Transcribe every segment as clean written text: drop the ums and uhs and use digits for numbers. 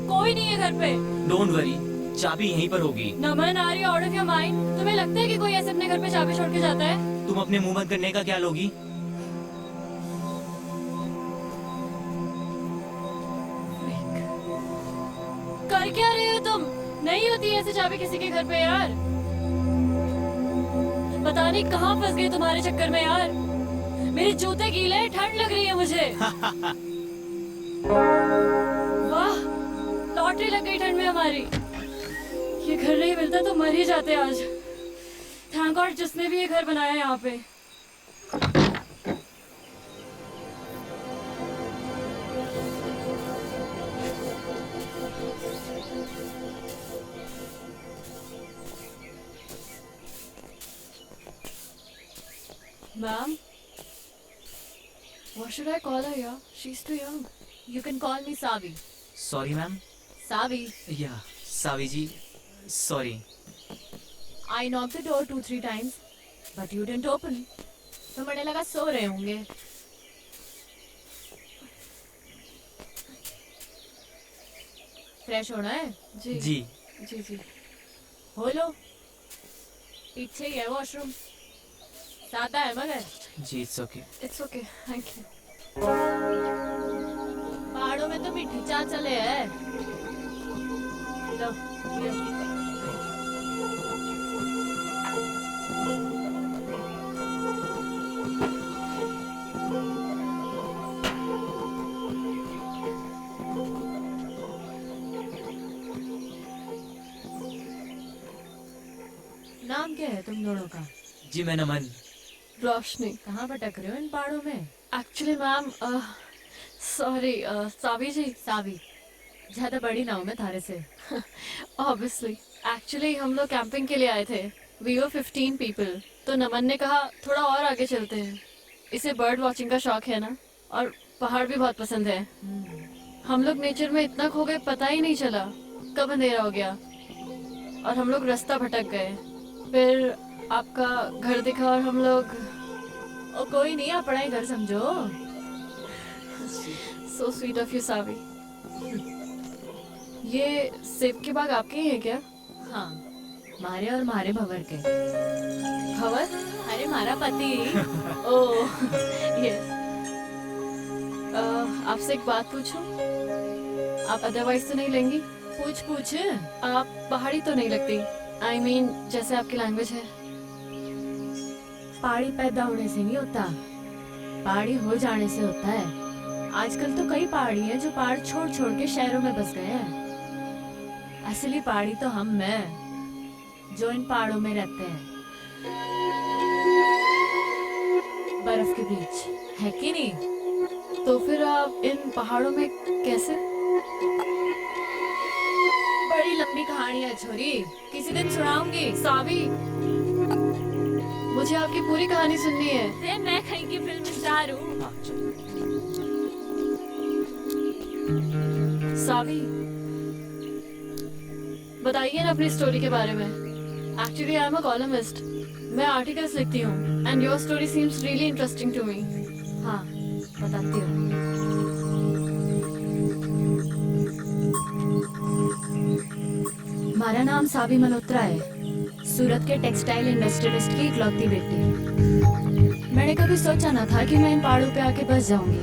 कोई नहीं है घर पे। डोंट वरी, चाबी यहीं पर होगी। Naman, are you out of your mind? तुम्हें लगता है कि कोई ऐसे अपने घर पे चाबी छोड़ के जाता है? तुम अपने मुंह बंद करने का क्या लोगी? कर क्या रहे हो तुम? नहीं होती ऐसे चाबी किसी के घर पे यार। पता नहीं कहाँ फंस गई तुम्हारे चक्कर में यार। मेरे जूते गीले हैं, ठंड लग रही है मुझे। वाह, लॉटरी लग गई ठंड में हमारी। ये घर नहीं मिलता तो मर ही जाते आज। थैंक गॉड जिसने भी ये घर बनाया यहाँ पे। Ma'am, what should I call her here? She's too young. You can call me Savi. Sorry ma'am. Savi, या सावी जी, sorry. I knocked the door 2-3 times, but you didn't open. तो मुझे लगा सो रहे होंगे। फ्रेश होना है? जी जी जी जी। हो लो। पीछे ही है वॉशरूम। सादा है मगर। जी, it's okay. It's okay, thank you. पहाड़ों में तो मीठी चाय चले है। लो, ये। नाम क्या है तुम दोनों का? जी मैं नमन। रोशनी। कहाँ भटक रहे हो इन पहाड़ों में? एक्चुअली मैम, सॉरी, सावी जी। सावी, ज्यादा बड़ी ना हूँ मैं थारे से। ऑब्वियसली, एक्चुअली हम लोग कैंपिंग के लिए आए थे। We were 15 people. तो नमन ने कहा थोड़ा और आगे चलते हैं। इसे बर्ड वॉचिंग का शौक है ना, और पहाड़ भी बहुत पसंद है। हम लोग नेचर में इतना खो गए, पता ही नहीं चला कब अंधेरा हो गया और हम लोग रास्ता भटक गए। फिर आपका घर दिखा और हम लोग। ओ कोई नहीं, अपना ही घर समझो। सो स्वीट ऑफ यू सावी। ये सेब के बाग आपके ही है क्या? हाँ, मारे और मारे भवर के। खबर? अरे मारा पति। Oh yes. आपसे एक बात पूछूं? आप अदरवाइज तो नहीं लेंगी? पूछ पूछ। आप पहाड़ी तो नहीं लगती। आई मीन जैसे आपकी लैंग्वेज है। पहाड़ी पैदा होने से नहीं होता, पहाड़ी हो जाने से होता है। आजकल तो कई पहाड़ी हैं जो पहाड़ छोड़ छोड़ के शहरों में बस गए हैं। असली पहाड़ी तो हम हैं जो इन पहाड़ों में रहते हैं, बर्फ के बीच, है कि नहीं? तो फिर आप इन पहाड़ों में कैसे? बड़ी लंबी कहानी है छोरी, किसी दिन सुनाऊंगी। सावी, मुझे आपकी पूरी कहानी सुननी है। मैं कहीं की फिल्म स्टार हूँ। हाँ, चलो। सावी, बताइए ना अपनी स्टोरी के बारे में। Actually I am a columnist. मैं आर्टिकल्स लिखती हूँ and your story seems really interesting to me. हाँ, बताती हूँ। हमारा नाम सावी मल्होत्रा है। सूरत के टेक्सटाइल इंडस्ट्रियलिस्ट की इकलौती बेटी। मैंने कभी सोचा न था कि मैं इन पहाड़ों पे आके बस जाऊंगी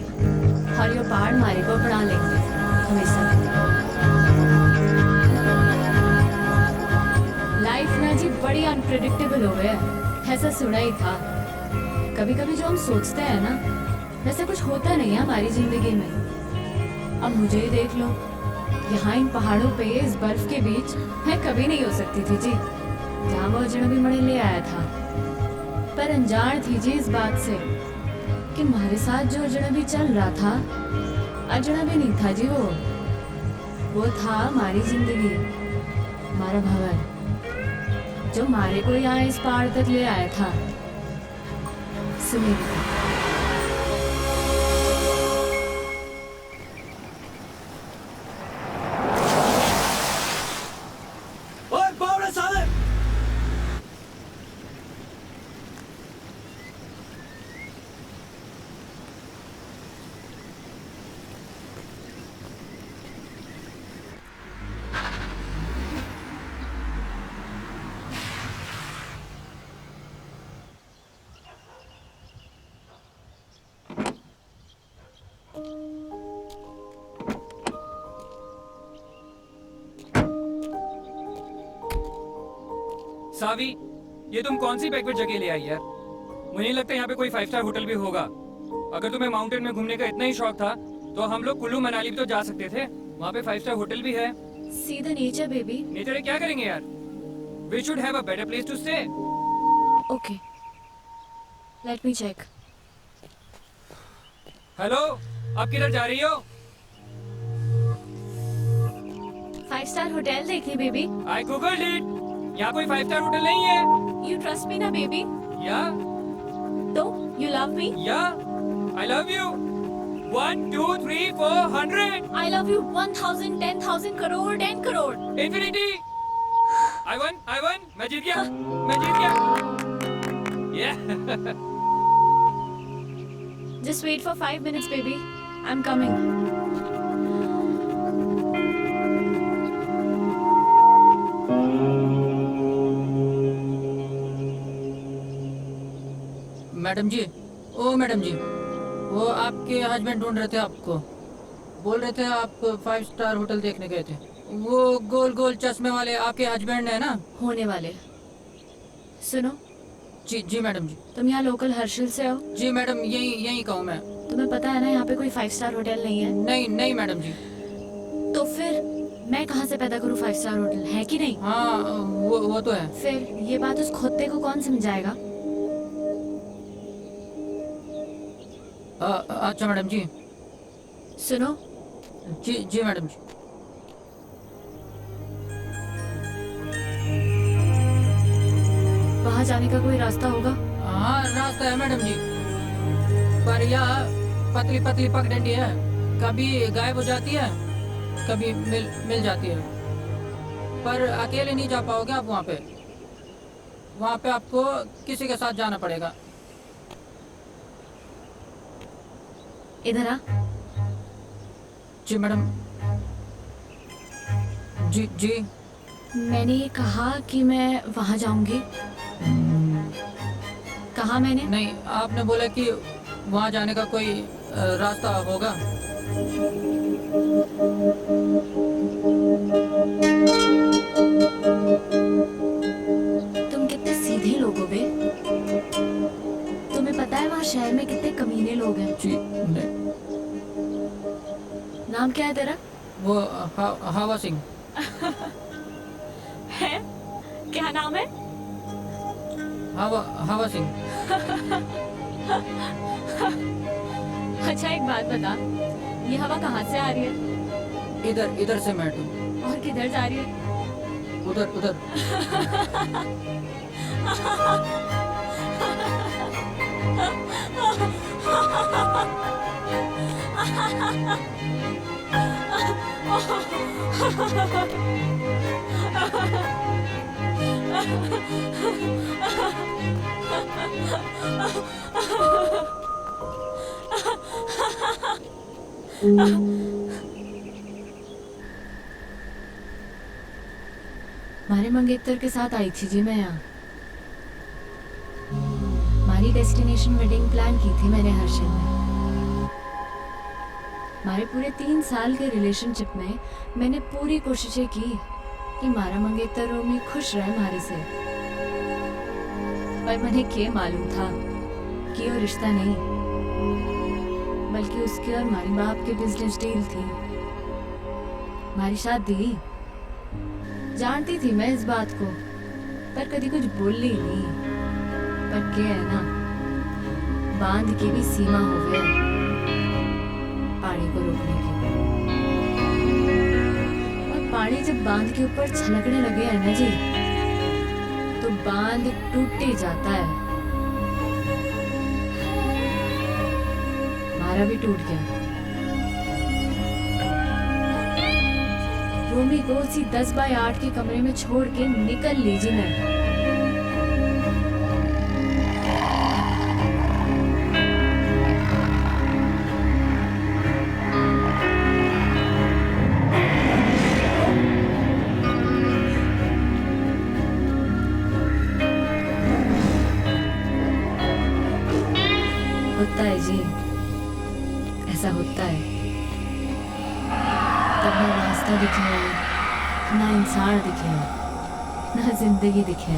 और ये पहाड़ हमारे को अपना लेंगे हमेशा। लाइफ ना जी बड़ी अनप्रेडिक्टेबल हो गया है, ऐसा सुना ही था। कभी कभी जो हम सोचते हैं ना, वैसे कुछ होता नहीं है हमारी जिंदगी में। अब मुझे ही देख लो, यहाँ इन पहाड़ों पे इस बर्फ के बीच मैं कभी नहीं हो सकती थी जी, जहाँ वो अजनबी मड़े ले आया था। पर अनजान थी जी इस बात से कि हमारे साथ जो अजनबी चल रहा था, अजनबी नहीं था जी, वो था हमारी जिंदगी, हमारा भवन, जो हमारे को यहाँ इस पहाड़ तक ले आया था। सुनिए, ओए बावड़े साले! सावी, ये तुम कौन सी बैकवर्ड जगह ले आई यार? मुझे नहीं लगता यहाँ पे कोई 5 स्टार होटल भी होगा। अगर तुम्हें माउंटेन में घूमने का इतना ही शौक था तो हम लोग कुल्लू मनाली भी तो जा सकते थे। वहाँ पे 5 स्टार होटल भी है। See the nature baby. Nature है, क्या करेंगे यार? We should have a better place to stay. Okay, let me check. Hello, आप किधर जा रही हो? 5 स्टार होटल देखिए बेबी। I googled it. यहाँ कोई 5 स्टार होटल नहीं है। यू ट्रस्ट मी ना बेबी? या तो यू लव मी? या I love you. 1 2 3 4 100 I love you 1000 10,000 crore 10 crore. Infinity. I won, मैं जीत गया, मैं जीत गया। Yeah. Just wait for 5 minutes baby. I'm coming. Madam ji, ओ मैडम जी, वो आपके हस्बैंड ढूंढ रहे थे आपको। बोल रहे थे आप 5 स्टार होटल देखने गए थे। वो गोल गोल चश्मे वाले आपके हस्बैंड है ना? होने वाले। सुनो, जी जी मैडम जी। तुम यहाँ लोकल हर्षिल से हो? जी मैडम, यही यही कहूँ मैं। तुम्हें पता है ना यहाँ पे कोई 5 स्टार होटल नहीं है। नहीं नहीं मैडम जी। तो फिर मैं कहाँ से पैदा करूँ 5 स्टार होटल, है कि नहीं? हाँ, वो तो है। फिर ये बात उस खोते को कौन समझाएगा? अच्छा मैडम जी। सुनो, जी जी मैडम जी। वहाँ जाने का कोई रास्ता होगा? हाँ, रास्ता है मैडम जी, पर यह पतली पतली पगडंडी है। कभी गायब हो जाती है, कभी मिल जाती है। पर अकेले नहीं जा पाओगे आप वहाँ पे। वहाँ पे आपको किसी के साथ जाना पड़ेगा। इधर आ। जी मैडम। जी जी। मैंने ये कहा कि मैं वहाँ जाऊंगी। कहा मैंने? नहीं, आपने बोला कि वहाँ जाने का कोई रास्ता होगा। तुम कितने सीधे लोग हो बे। तुम्हें पता है वहाँ शहर में कितने कमीने लोग हैं। जी नहीं। नाम क्या है तेरा? वो हवा सिंह। है? क्या नाम है? हवा सिंह। अच्छा एक बात बता, ये हवा कहाँ से आ रही है? इधर से मैडम। और किधर जा रही है? उधर उधर। मारे मंगेतर के साथ आई थी जी मैं यहाँ। हमारी डेस्टिनेशन वेडिंग प्लान की थी मैंने हर्षिल में। हमारे पूरे 3 साल के रिलेशनशिप में मैंने पूरी कोशिशें की कि मारा मंगेतर रोमी खुश रहे हमारे से। पर मुझे क्या मालूम था कि वो रिश्ता नहीं बल्कि उसके और हमारी बाप की बिजनेस डील थी। हमारी शादी जानती थी मैं इस बात को, पर कभी कुछ बोली नहीं। पर क्या है ना, बांध की भी सीमा हो गया पानी को रोकने की। और पानी जब बांध के ऊपर छलकने लगे है ना जी, तो बांध टूट ही जाता है। हमारा भी टूट गया। रोमी को उसी 10 बाय 8 के कमरे में छोड़ के निकल लीजिए मैं। होता है जी, ऐसा होता है। तब ना रास्ता दिखे, ना इंसान दिखे, ना जिंदगी दिखे।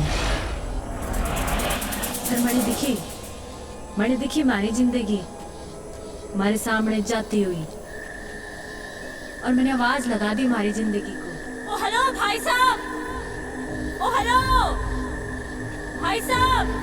फिर मणि दिखी मारी जिंदगी हमारे सामने जाती हुई और मैंने आवाज लगा दी हमारी जिंदगी को। ओ हेलो भाई साहब, ओ हेलो भाई साहब।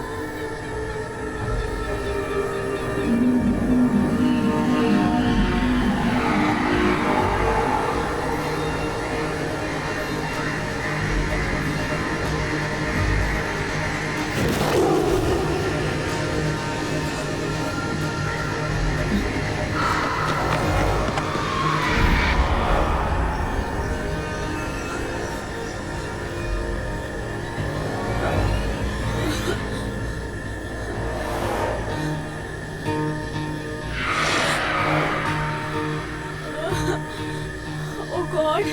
Oh God!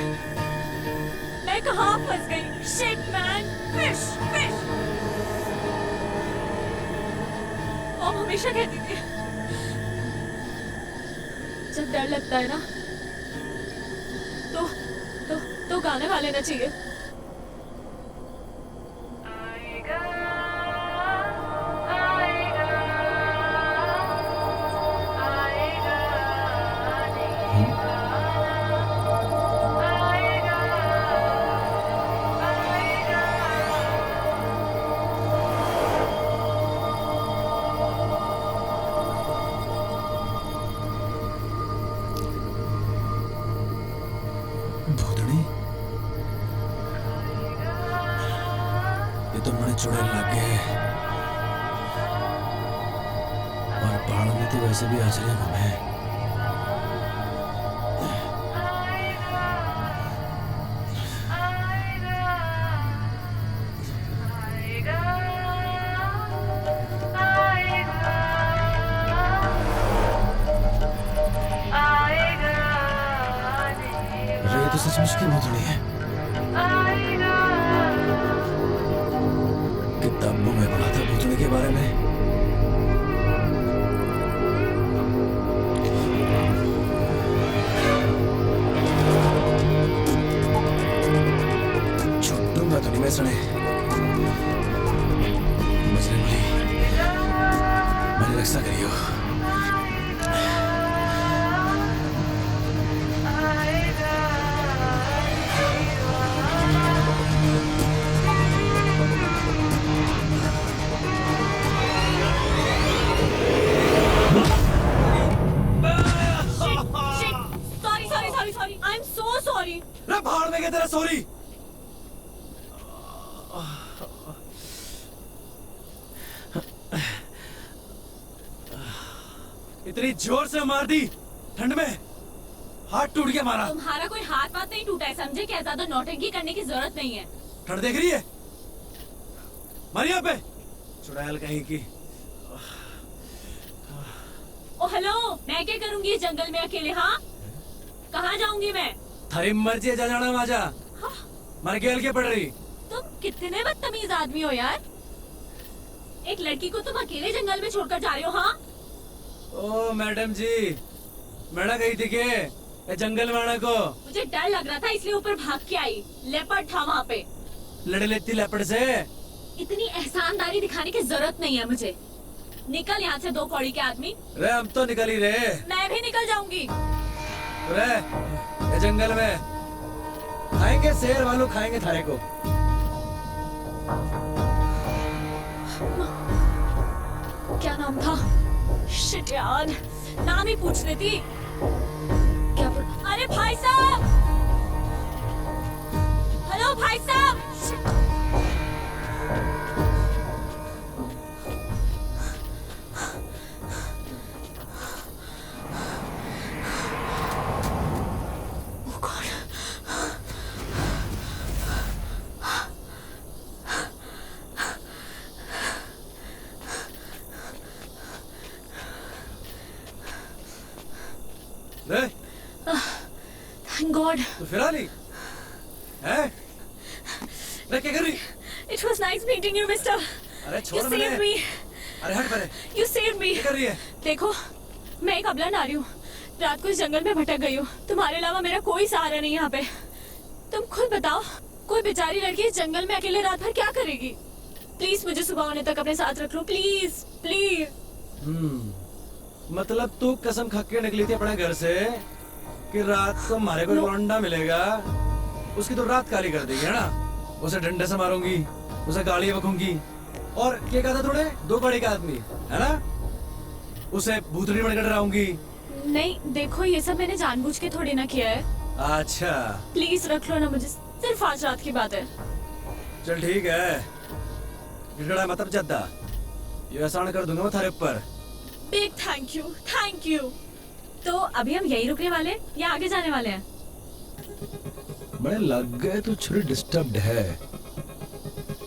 मैं कहाँ फंस गई? Shit man! Fish! Fish! Mom हमेशा कहती थी जब डर लगता है ना तो गाना गा लेना चाहिए। भूतड़ी ये तो मैंने चुड़ैल लग गए और पहाड़ों में तो वैसे भी आचरिया कम है। अरे ये तो सचमुच की भूतड़ी है। किताबों में पढ़ा था भूतड़ी के बारे में। छुट्टूंगा तो नहीं मैं सने मजरे वाली मैंने रक्षा करियो। Sorry. I'm so sorry. रे भाड़ में गया तेरा सॉरी। इतनी जोर से मार दी ठंड में हाथ टूट गया मारा। तुम्हारा कोई हाथ वाथ नहीं टूटा है, समझे क्या? ज्यादा नौटंकी करने की जरूरत नहीं है। ठंड देख रही है मारी यहाँ पे चुड़ैल कहीं की। ओ हेलो, मैं क्या करूंगी इस जंगल में अकेले? हाँ, कहाँ जाऊंगी मैं? थारी मर्जी है, जा जाना माजा। मर गेल के पड़ रही। तुम कितने बदतमीज आदमी हो यार। एक लड़की को तुम अकेले जंगल में छोड़कर जा रहे हो? हाँ ओ मैडम जी, मैडम गई थी के जंगल में आने को। मुझे डर लग रहा था इसलिए ऊपर भाग के आई। लेपर्ड था वहाँ पे। लड़े लेती लेपर्ड से। इतनी एहसानदारी दिखाने की जरूरत नहीं है मुझे। निकल यहाँ से, 2 कौड़ी के आदमी। रे हम तो निकल ही रहे। मैं भी निकल जाऊंगी। रे ये जंगल में खाएंगे शेर वालों, खाएंगे थारे को। क्या नाम था? शिट यार, नाम ही पूछ लेती। क्या अरे भाई साहब, हेलो भाई साहब। Thank God. तो फिर आ ली हैं? मैं क्या कर रही? It was nice meeting you, Mister. अरे छोड़ You मैंने। saved me. अरे हट परे। You saved me. क्या कर रही है? देखो, मैं एक अबला नारी हूँ। रात को इस जंगल में भटक गई हूँ। तुम्हारे अलावा मेरा कोई सहारा नहीं यहाँ पे। तुम खुद बताओ, कोई बेचारी लड़की इस जंगल में अकेले रात भर क्या करेगी? प्लीज मुझे सुबह होने तक अपने साथ रख लो, प्लीज प्लीज। मतलब तू कसम खा के निकली थी अपने घर से कि रात को हमारे को लौंडा मिलेगा, उसकी तो रात काली कर देगी, है ना? उसे डंडे से मारूंगी, उसे गालियां बकूंगी, और क्या कहा था तूने? 2 गाड़ी का आदमी, है ना? उसे भूतनी बनकर डराऊंगी। नहीं देखो, ये सब मैंने जानबूझ के थोड़ी ना किया है। अच्छा प्लीज रख लो ना मुझे, सिर्फ आज रात की बात है। चल ठीक है, गिड़गड़ा मत अब ज्यादा, ये आसान कर दूंगा मैं थारे ऊपर। Big thank you, thank you. तो अभी हम यही रुकने वाले हैं या आगे जाने वाले हैं? बड़े लग गए तू छुरी डिस्टर्ब्ड है,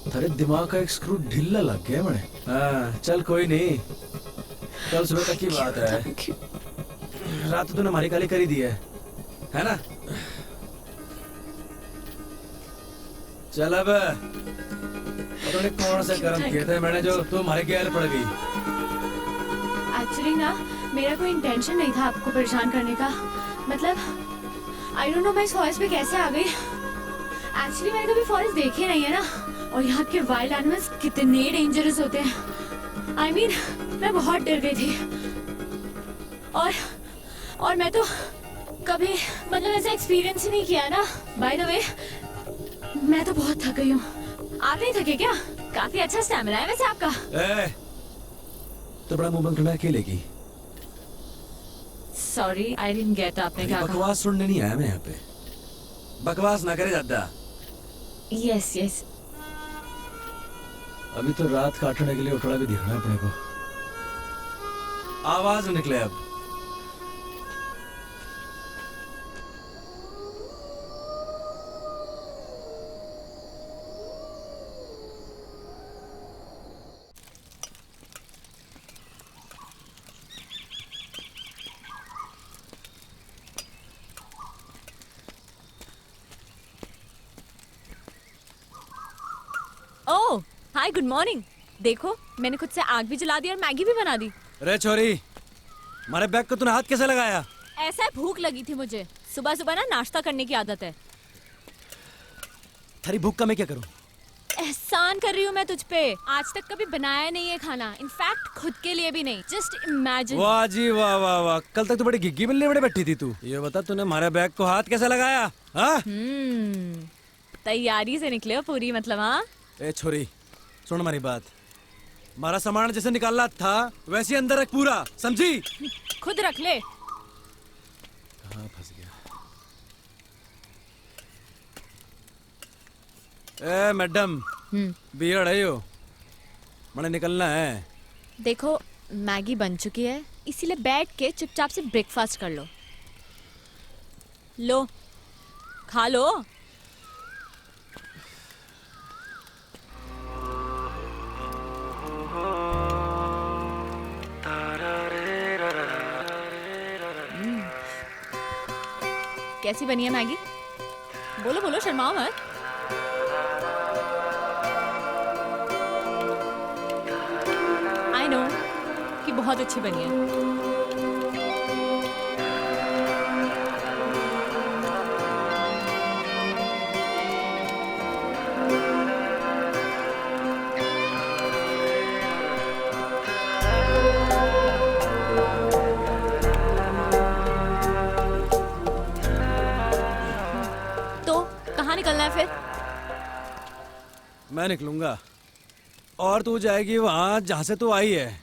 तेरे दिमाग का एक स्क्रू ढीला लग गया बड़े। हाँ चल कोई नहीं, कल सुबह तक की बात है। Thank you. रात तूने हमारी काली करी दी है ना? चल अब तूने कौन से कर्म किए थे मैंने जो तू हमारे गैर पड़ गई? एक्चुअली ना मेरा कोई इंटेंशन नहीं था आपको परेशान करने का, मतलब आई डोंट नो मैं इस फॉरेस्ट में कैसे आ गई। एक्चुअली मैंने कभी फॉरेस्ट देखे नहीं है ना, और यहाँ के वाइल्ड एनिमल्स कितने डेंजरस होते हैं। आई मीन मैं बहुत डर गई थी, और मैं तो कभी मतलब ऐसा एक्सपीरियंस ही नहीं किया ना। बाय द वे मैं तो बहुत थक गई हूँ, आप नहीं थके क्या? काफी अच्छा स्टैमिना है वैसे आपका। तो बड़ा मुंह बंद करना अकेले की। सॉरी आई डिडंट गेट, आपने क्या कहा? बकवास सुनने नहीं आया मैं यहाँ पे, बकवास ना करे ज्यादा। Yes yes. अभी तो रात काटने के लिए उठड़ा भी दिखना है अपने को, आवाज निकले अब। ओह हाय, गुड मॉर्निंग। देखो मैंने खुद से आग भी जला दी और मैगी भी बना दी। अरे छोरी, हमारे बैग को तूने हाथ कैसे लगाया? ऐसा है, भूख लगी थी मुझे, सुबह सुबह ना नाश्ता करने की आदत है। थारी भूख का मैं क्या करूं? एहसान कर रही हूँ मैं तुझ पे, आज तक कभी बनाया नहीं है खाना, इनफैक्ट खुद के लिए भी नहीं। Just imagine. वाह जी वाह वाह वाह, कल तक तो बड़ी गिग्गी मिलने बड़े बैठी थी तू। ये बता तूने हमारे बैग को हाथ कैसे लगाया? हाँ? तैयारी से निकले हो पूरी, मतलब। हाँ ए छोरी सुन हमारी बात, हमारा सामान जैसे निकालना था वैसे ही अंदर रख पूरा, समझी? खुद रख ले। कहाँ फंस गया? ए मैडम, बियड़ है यो, मैंने निकलना है। देखो मैगी बन चुकी है, इसीलिए बैठ के चुपचाप से ब्रेकफास्ट कर लो। लो खा लो। कैसी बनी है मैगी? बोलो बोलो, शर्माओ मत। आई नो कि बहुत अच्छी बनी है। तो कहाँ निकलना है फिर? मैं निकलूंगा और तू जाएगी वहां जहां से तू आई है,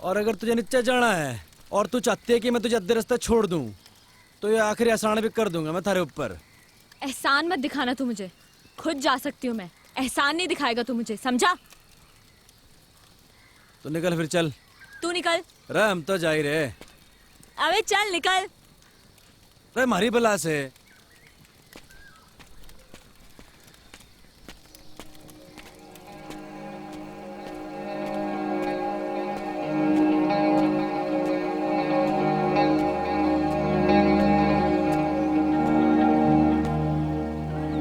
और अगर तुझे नीचे जाना है और तू चाहती है कि मैं तुझे अद्धे रास्ते छोड़ दूं तो ये आखिरी एहसान भी कर दूंगा मैं थारे ऊपर। एहसान मत दिखाना तू मुझे, खुद जा सकती हूँ मैं, एहसान नहीं दिखाएगा तू मुझे, समझा? तो निकल फिर, चल। तू निकल। रे हम तो जा ही रहे। अबे चल निकल। रे मारी बला से।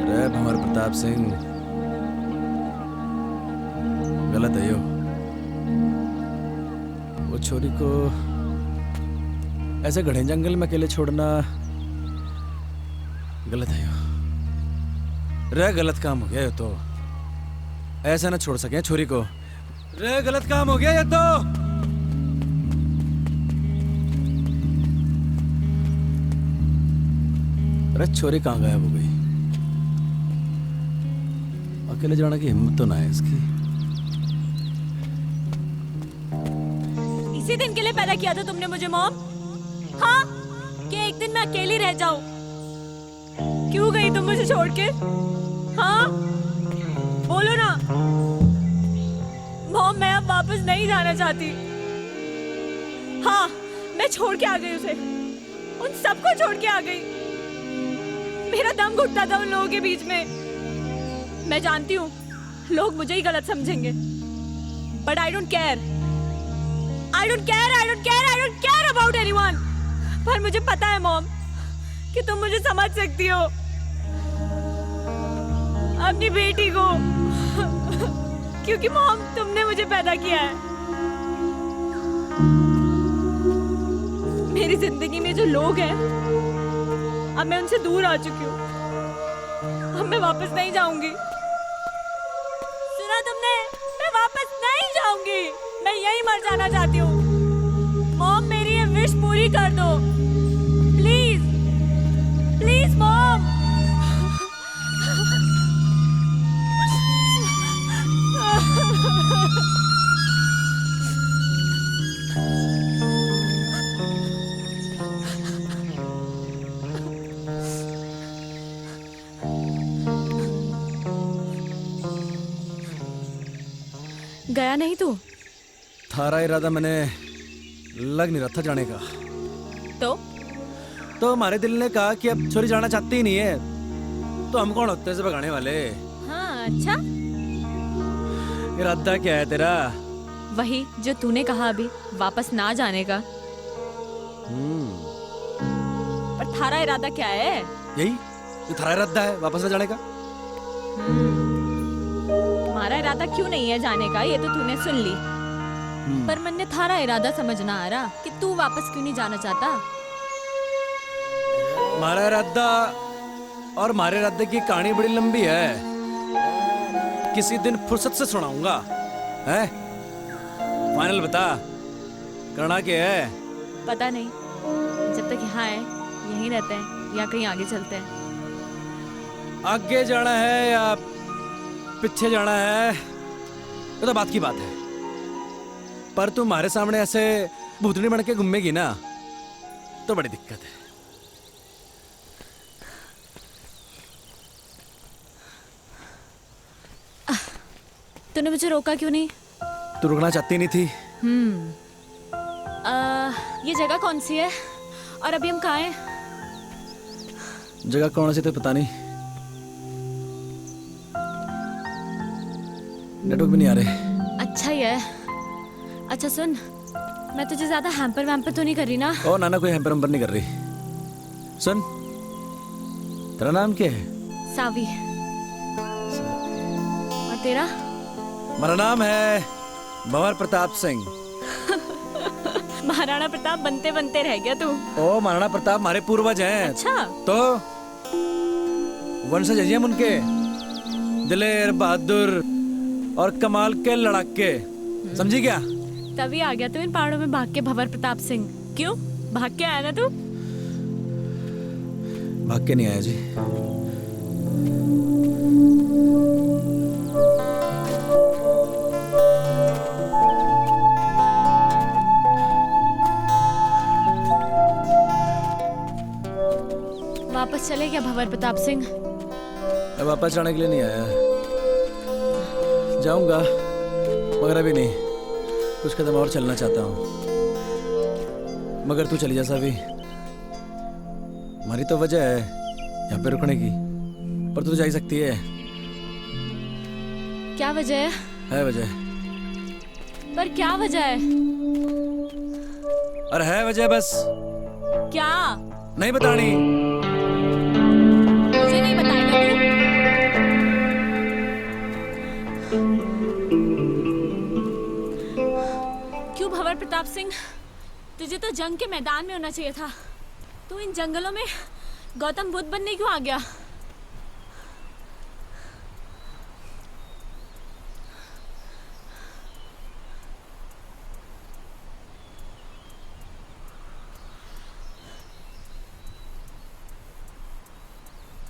रे भंवर प्रताप सिंह, गलत है यो। वो छोरी को ऐसे घने जंगल में अकेले छोड़ना गलत है यो। रे गलत काम हो गया यो तो। ऐसा ना छोड़ सके छोरी को। रे गलत काम हो गया ये तो। अरे छोरी कहाँ गायब हो गई? अकेले जाने की हिम्मत तो ना है इसकी। इसी दिन के लिए पैदा किया था तुमने मुझे मॉम? हाँ, कि एक दिन मैं अकेली रह जाऊं? क्यों गई तुम मुझे छोड़ के? हाँ, बोलो ना। मॉम, मैं अब वापस नहीं जाना चाहती। हाँ, मैं छोड़ के आ गई उसे, उन सबको छोड़ के आ गई। मेरा दम घुटता था उन लोगों के बीच में। मैं जानती हूँ लोग मुझे ही गलत समझेंगे, but I don't care. I don't care about anyone. पर मुझे पता है मॉम कि तुम मुझे समझ सकती हो, अपनी बेटी को, क्योंकि मॉम तुमने मुझे पैदा किया है। मेरी जिंदगी में जो लोग हैं, अब मैं उनसे दूर आ चुकी हूँ। अब मैं वापस नहीं जाऊंगी। सुना तुमने? मैं वापस नहीं जाऊंगी। मैं यहीं मर जाना चाहती हूँ। मॉम, मेरी ये विश पूरी कर दो, प्लीज प्लीज मॉम। गया नहीं तू? थारा इरादा मैंने लग नहीं रहा था जाने का। तो हमारे दिल ने कहा कि अब छोरी जाना चाहती ही नहीं है, तो हम कौन होते हैं भगाने वाले? हाँ, अच्छा। इरादा क्या है तेरा? वही जो तूने कहा अभी, वापस ना जाने का। पर थारा इरादा क्या है? यही जो थारा इरादा है, वापस ना जाने का। तुम्हारा इरादा क्यों नहीं है जाने का, ये तो तूने सुन ली। पर मन ने थारा इरादा समझना आ रहा कि तू वापस क्यों नहीं जाना चाहता। हमारा इरादा और हमारे इरादे की कहानी बड़ी लंबी है, किसी दिन फुर्सत से सुनाऊंगा। है फाइनल बता, करना क्या है? पता नहीं, जब तक यहाँ है यहीं रहते हैं या कहीं आगे चलते हैं। आगे जाना है या पीछे जाना है ये तो बात की बात है, पर तू हमारे सामने ऐसे भूतनी बन के घूमेगी ना तो बड़ी दिक्कत है। तूने मुझे रोका क्यों नहीं? तू रुकना चाहती नहीं थी। ये जगह कौन सी है और अभी हम कहाँ हैं? जगह कौन सी तो पता नहीं, नेटवर्क भी नहीं आ रहे। अच्छा ही है। अच्छा सुन, मैं तुझे ज्यादा हैम्पर वैम्पर तो नहीं कर रही ना? ओ नाना, कोई हैम्पर वैम्पर नहीं कर रही। सुन, तेरा नाम क्या है? सावी। और तेरा? मेरा नाम है भंवर प्रताप सिंह। महाराणा प्रताप बनते बनते रह गया तू। ओ महाराणा प्रताप हमारे पूर्वज हैं। अच्छा। तो वंशज हैं उनके, दिलेर, बहादुर और कमाल के लड़ाके, समझी क्या? तभी आ गया तू इन पहाड़ों में भाग के भंवर प्रताप सिंह। क्यों भाग के आया ना तू? भाग के नहीं आया जी। वापस चले क्या भंवर प्रताप सिंह? मैं वापस जाने के लिए नहीं आया, जाऊंगा मगर अभी नहीं, कुछ कदम और चलना चाहता हूँ। मगर तू चली जा सावी, हमारी तो वजह है यहाँ पे रुकने की, पर तू जा ही सकती है। क्या वजह है वजह। पर क्या वजह है? अरे है वजह, बस क्या? नहीं बतानी। मुझे नहीं बताएगा तू? क्यों भंवर प्रताप सिंह, तुझे तो जंग के मैदान में होना चाहिए था। तू इन जंगलों में गौतम बुद्ध बनने क्यों आ गया?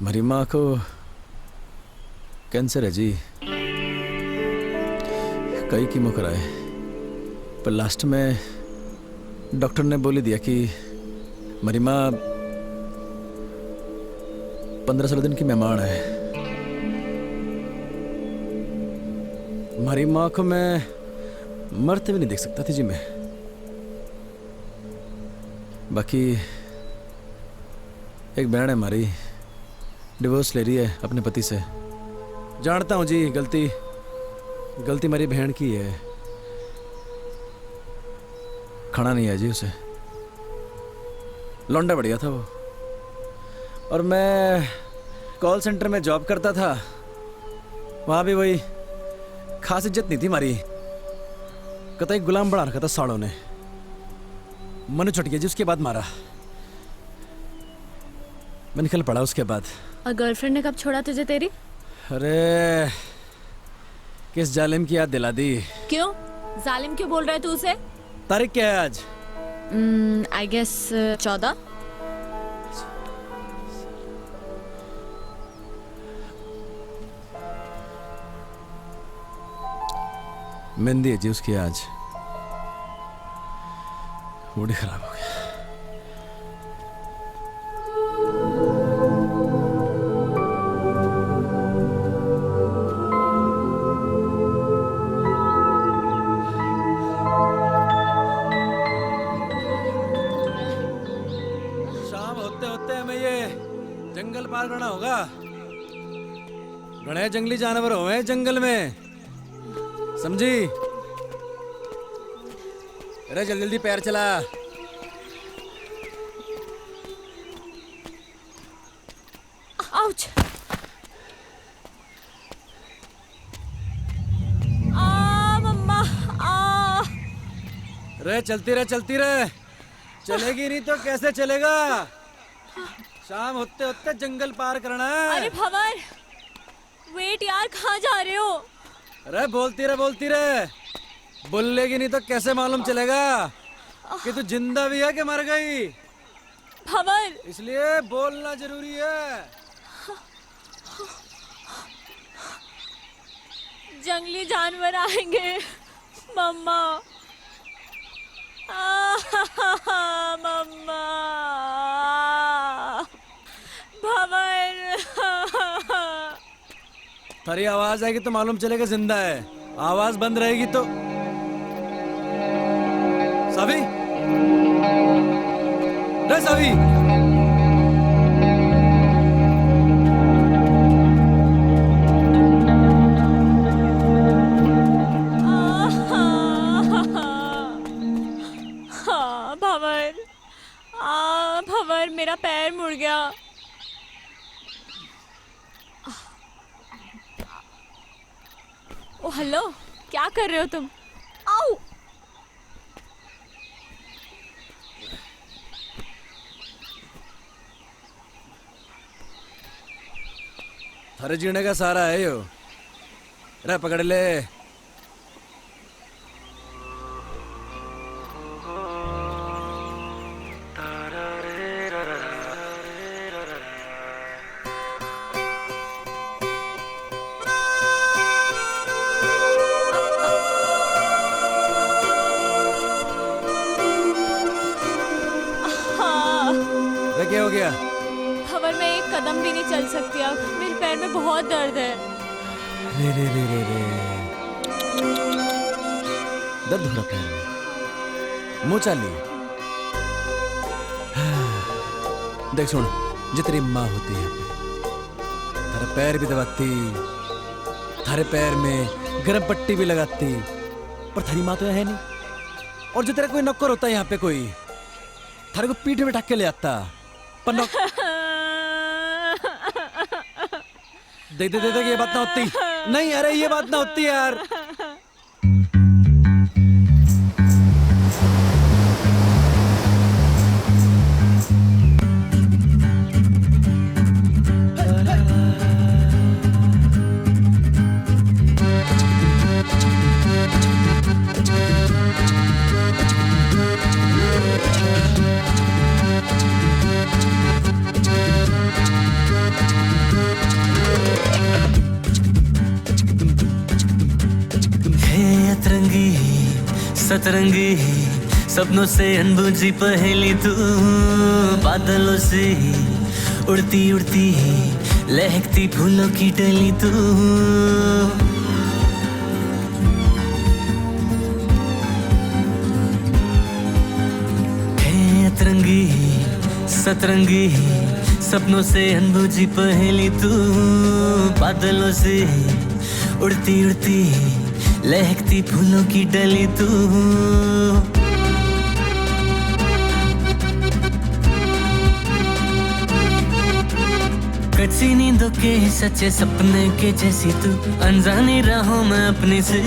मेरी माँ को कैंसर है जी, कई कीमो कराए, पर लास्ट में डॉक्टर ने बोल दिया कि मेरी माँ 15-16 दिन की मेहमान है। हमारी माँ को मैं मरते भी नहीं देख सकता थी जी मैं। बाकी एक बहन है हमारी, डिवोर्स ले रही है अपने पति से। जानता हूँ जी, गलती मेरी बहन की है, खाना नहीं है जी उसे। लौंडा बढ़िया था वो, और मैं कॉल सेंटर में जॉब करता था, वहाँ भी वही खास इज्जत नहीं थी हमारी। कतई गुलाम बना रखा था साड़ों ने। मनु छुट गया जी, उसके बाद मारा। मैं निकल पड़ा उसके बाद। और गर्लफ्रेंड ने कब छोड़ा तुझे तेरी? अरे किस जालिम की याद दिला दी। क्यों जालिम क्यों बोल रहा है तू उसे? तारीख क्या है आज? I guess 14। मेहंदी है जी उसकी आज। मूड ही खराब हो गया। शाम होते होते हमें ये जंगल पार करना होगा। घने जंगली जानवर हुए हैं जंगल में, समझी? अरे जल्दी जल्दी पैर चला। आउच। मम्मा रे चलती रहे चलती रहे, चलेगी नहीं तो कैसे चलेगा? शाम होते होते जंगल पार करना है। अरे भंवर, वेट यार, कहाँ जा रहे हो? अरे बोलती रहे, बोलेगी नहीं तो कैसे मालूम चलेगा कि तू जिंदा भी है कि मर गई? भंवर, इसलिए बोलना जरूरी है। जंगली जानवर आएंगे मम्मा। मम्मा, भंवर। थारी आवाज आएगी तो मालूम चलेगा जिंदा है, आवाज बंद रहेगी तो। सावी, रे सावी, भंवर, मेरा पैर मुड़ गया। ओ हेलो, क्या कर रहे हो तुम? आओ। थारे जीने का सहारा है यो। रे पकड़ ले। क्या हो गया? भंवर, मैं एक कदम भी नहीं चल सकती अब, मेरे पैर में बहुत दर्द है। रे रे रे रे रे, दर्द हो रहा पैर में, मुँह चाली। देख सुन, जो तेरी माँ होती है थारा पैर भी दबाती, थारे पैर में गर्म पट्टी भी लगाती, पर थारी माँ तो है नहीं। और जो तेरा कोई नौकर होता है यहाँ पे, कोई थारे को पीठ में ढक के ले आता, पर देख ये बात ना होती। नहीं अरे ये बात ना होती यार। सतरंगी सपनों से अनबूझी पहेली तू, बादलों से उड़ती उड़ती लहकती फूलों की डली तू। है अतरंगी सतरंगी सपनों से अनबूझी पहेली तू, बादलों से उड़ती उड़ती लहकती फूलों की डली तू। कच्ची नींदों के सच्चे सपने के जैसी तू, अनजानी राहों में अपनी से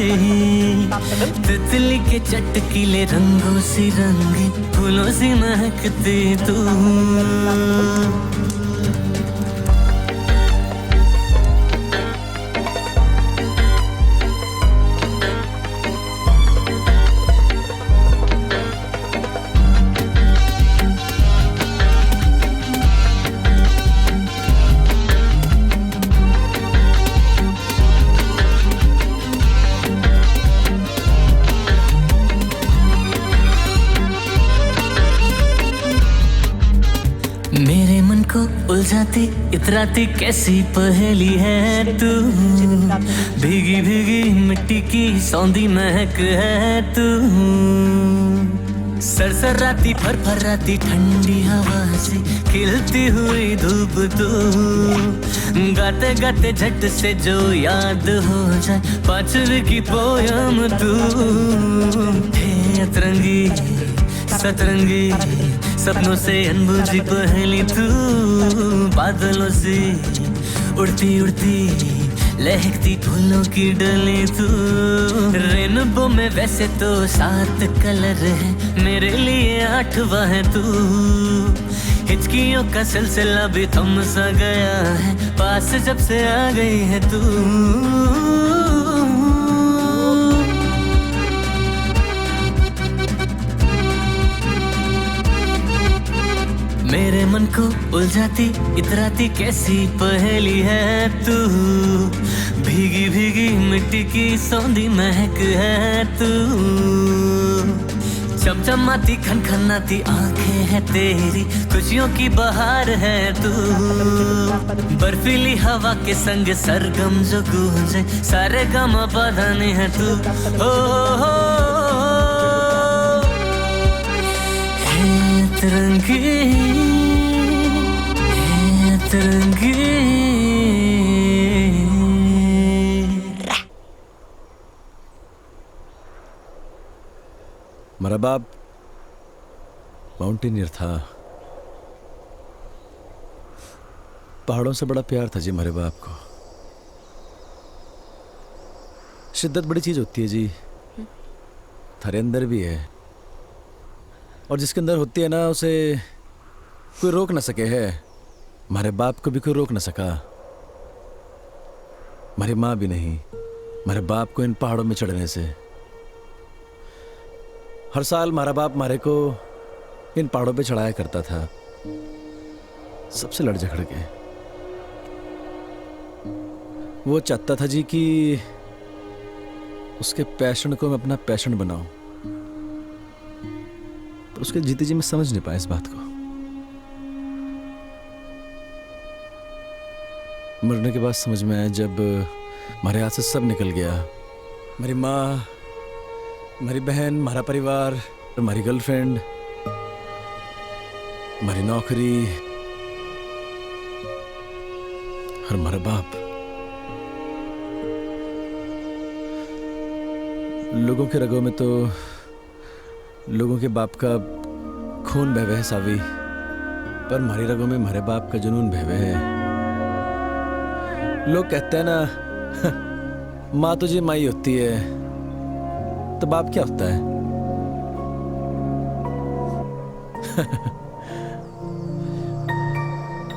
तितली के चटकीले रंगों सी रंगी फूलों सी महकती तू। मेरे मन को उलझाती इतराती कैसी पहेली है तू, भीगी भीगी मिट्टी की सौंधी महक है तू। सरसराती फरफराती ठंडी हवा से खिलती हुई धूप तू, गाते गाते झट से जो याद हो जाए पाचर की पोयम तू। हे अतरंगी सतरंगी सपनों से अनबूझी पहेली तू, बादलों से उड़ती उड़ती लहकती फूलों की डली तू। रेनबो में वैसे तो 7 कलर है, मेरे लिए 8वां है तू। हिचकियों का सिलसिला भी थम सा गया है, पास जब से आ गई है तू। मेरे मन को उलझाती इतराती कैसी पहेली है तू, भीगी भीगी मिट्टी की सौंधी महक है तू। चमचमाती खनखनाती आंखें हैं तेरी, खुशियों की बहार है तू। बर्फीली हवा के संग सरगम जो गूंजे, सारे गम बधाने हैं तू। हो तिरंगी तिरंगी। मेरा बाप माउंटेनियर था, पहाड़ों से बड़ा प्यार था जी मेरे बाप को। शिद्दत बड़ी चीज होती है जी, थारे अंदर भी है, और जिसके अंदर होती है ना उसे कोई रोक ना सके है। हमारे बाप को भी कोई रोक ना सका, हमारी माँ भी नहीं, हमारे बाप को इन पहाड़ों में चढ़ने से। हर साल हमारा बाप हमारे को इन पहाड़ों पे चढ़ाया करता था, सबसे लड़ झगड़ के। वो चाहता था जी कि उसके पैशन को मैं अपना पैशन बनाऊं, पर उसके जीते जी मैं समझ नहीं पाया इस बात को। मरने के बाद समझ में आया जब हमारे हाथ से सब निकल गया। मेरी माँ, हमारी बहन, हमारा परिवार, हमारी गर्लफ्रेंड, हमारी नौकरी और हमारा बाप। लोगों के रगों में तो लोगों के बाप का खून बह है सावी, पर हमारी रगों में हमारे बाप का जुनून बह है। लोग कहते हैं ना माँ तुझे माई होती है, तो बाप क्या होता है?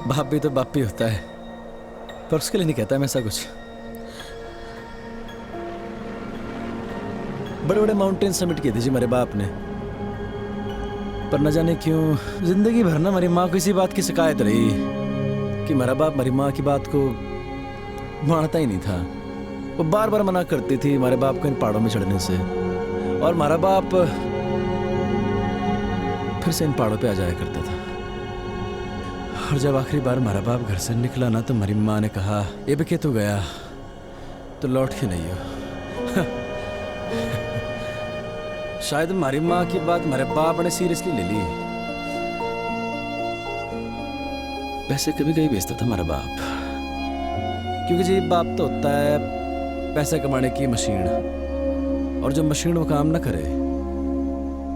बाप भी तो बाप ही होता है, पर उसके लिए नहीं कहता मैं ऐसा कुछ। बड़े बड़े माउंटेन समिट किए थे जी मेरे बाप ने, पर न जाने क्यों जिंदगी भर ना हमारी माँ को इसी बात की शिकायत रही कि मेरा बाप हमारी माँ की बात को मानता ही नहीं था। वो बार बार मना करती थी हमारे बाप को इन पहाड़ों में चढ़ने से, और हमारा बाप फिर से इन पहाड़ों पे आ जाया करता था। और जब आखिरी बार हमारा बाप घर से निकला ना, तो हमारी माँ ने कहा, ये भी के तू गया तो लौट के नहीं हो। शायद हमारी माँ की बात हमारे बाप ने सीरियसली ले ली। पैसे कभी कभी बेचता था हमारा बाप, क्योंकि जी बाप तो होता है पैसा कमाने की मशीन, और जो मशीन वो काम ना करे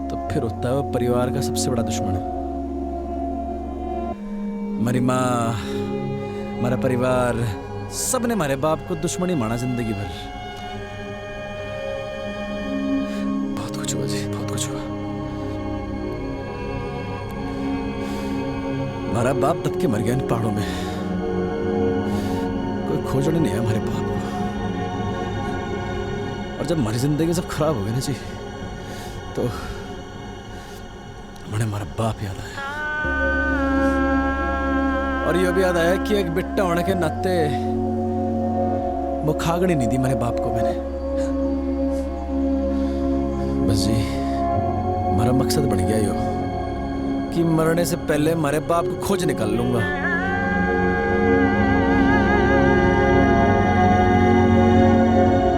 तो फिर होता है वो परिवार का सबसे बड़ा दुश्मन। हमारी माँ, हमारा परिवार, सब ने हमारे बाप को दुश्मन ही माना जिंदगी भर। बहुत कुछ हुआ जी, बहुत कुछ हुआ। हमारा बाप दब के मर गया इन पहाड़ों में। कोई खोजने नहीं है हमारे बाप को। और जब हमारी जिंदगी सब खराब हो गई ना जी, तो मैंने हमारा बाप याद आया। और ये भी याद आया कि एक बिट्टा होने के नाते वो खागड़ी नहीं दी मेरे बाप को मैंने। बस जी हमारा मकसद बन गया यो कि मरने से पहले हमारे बाप को खोज निकाल लूंगा।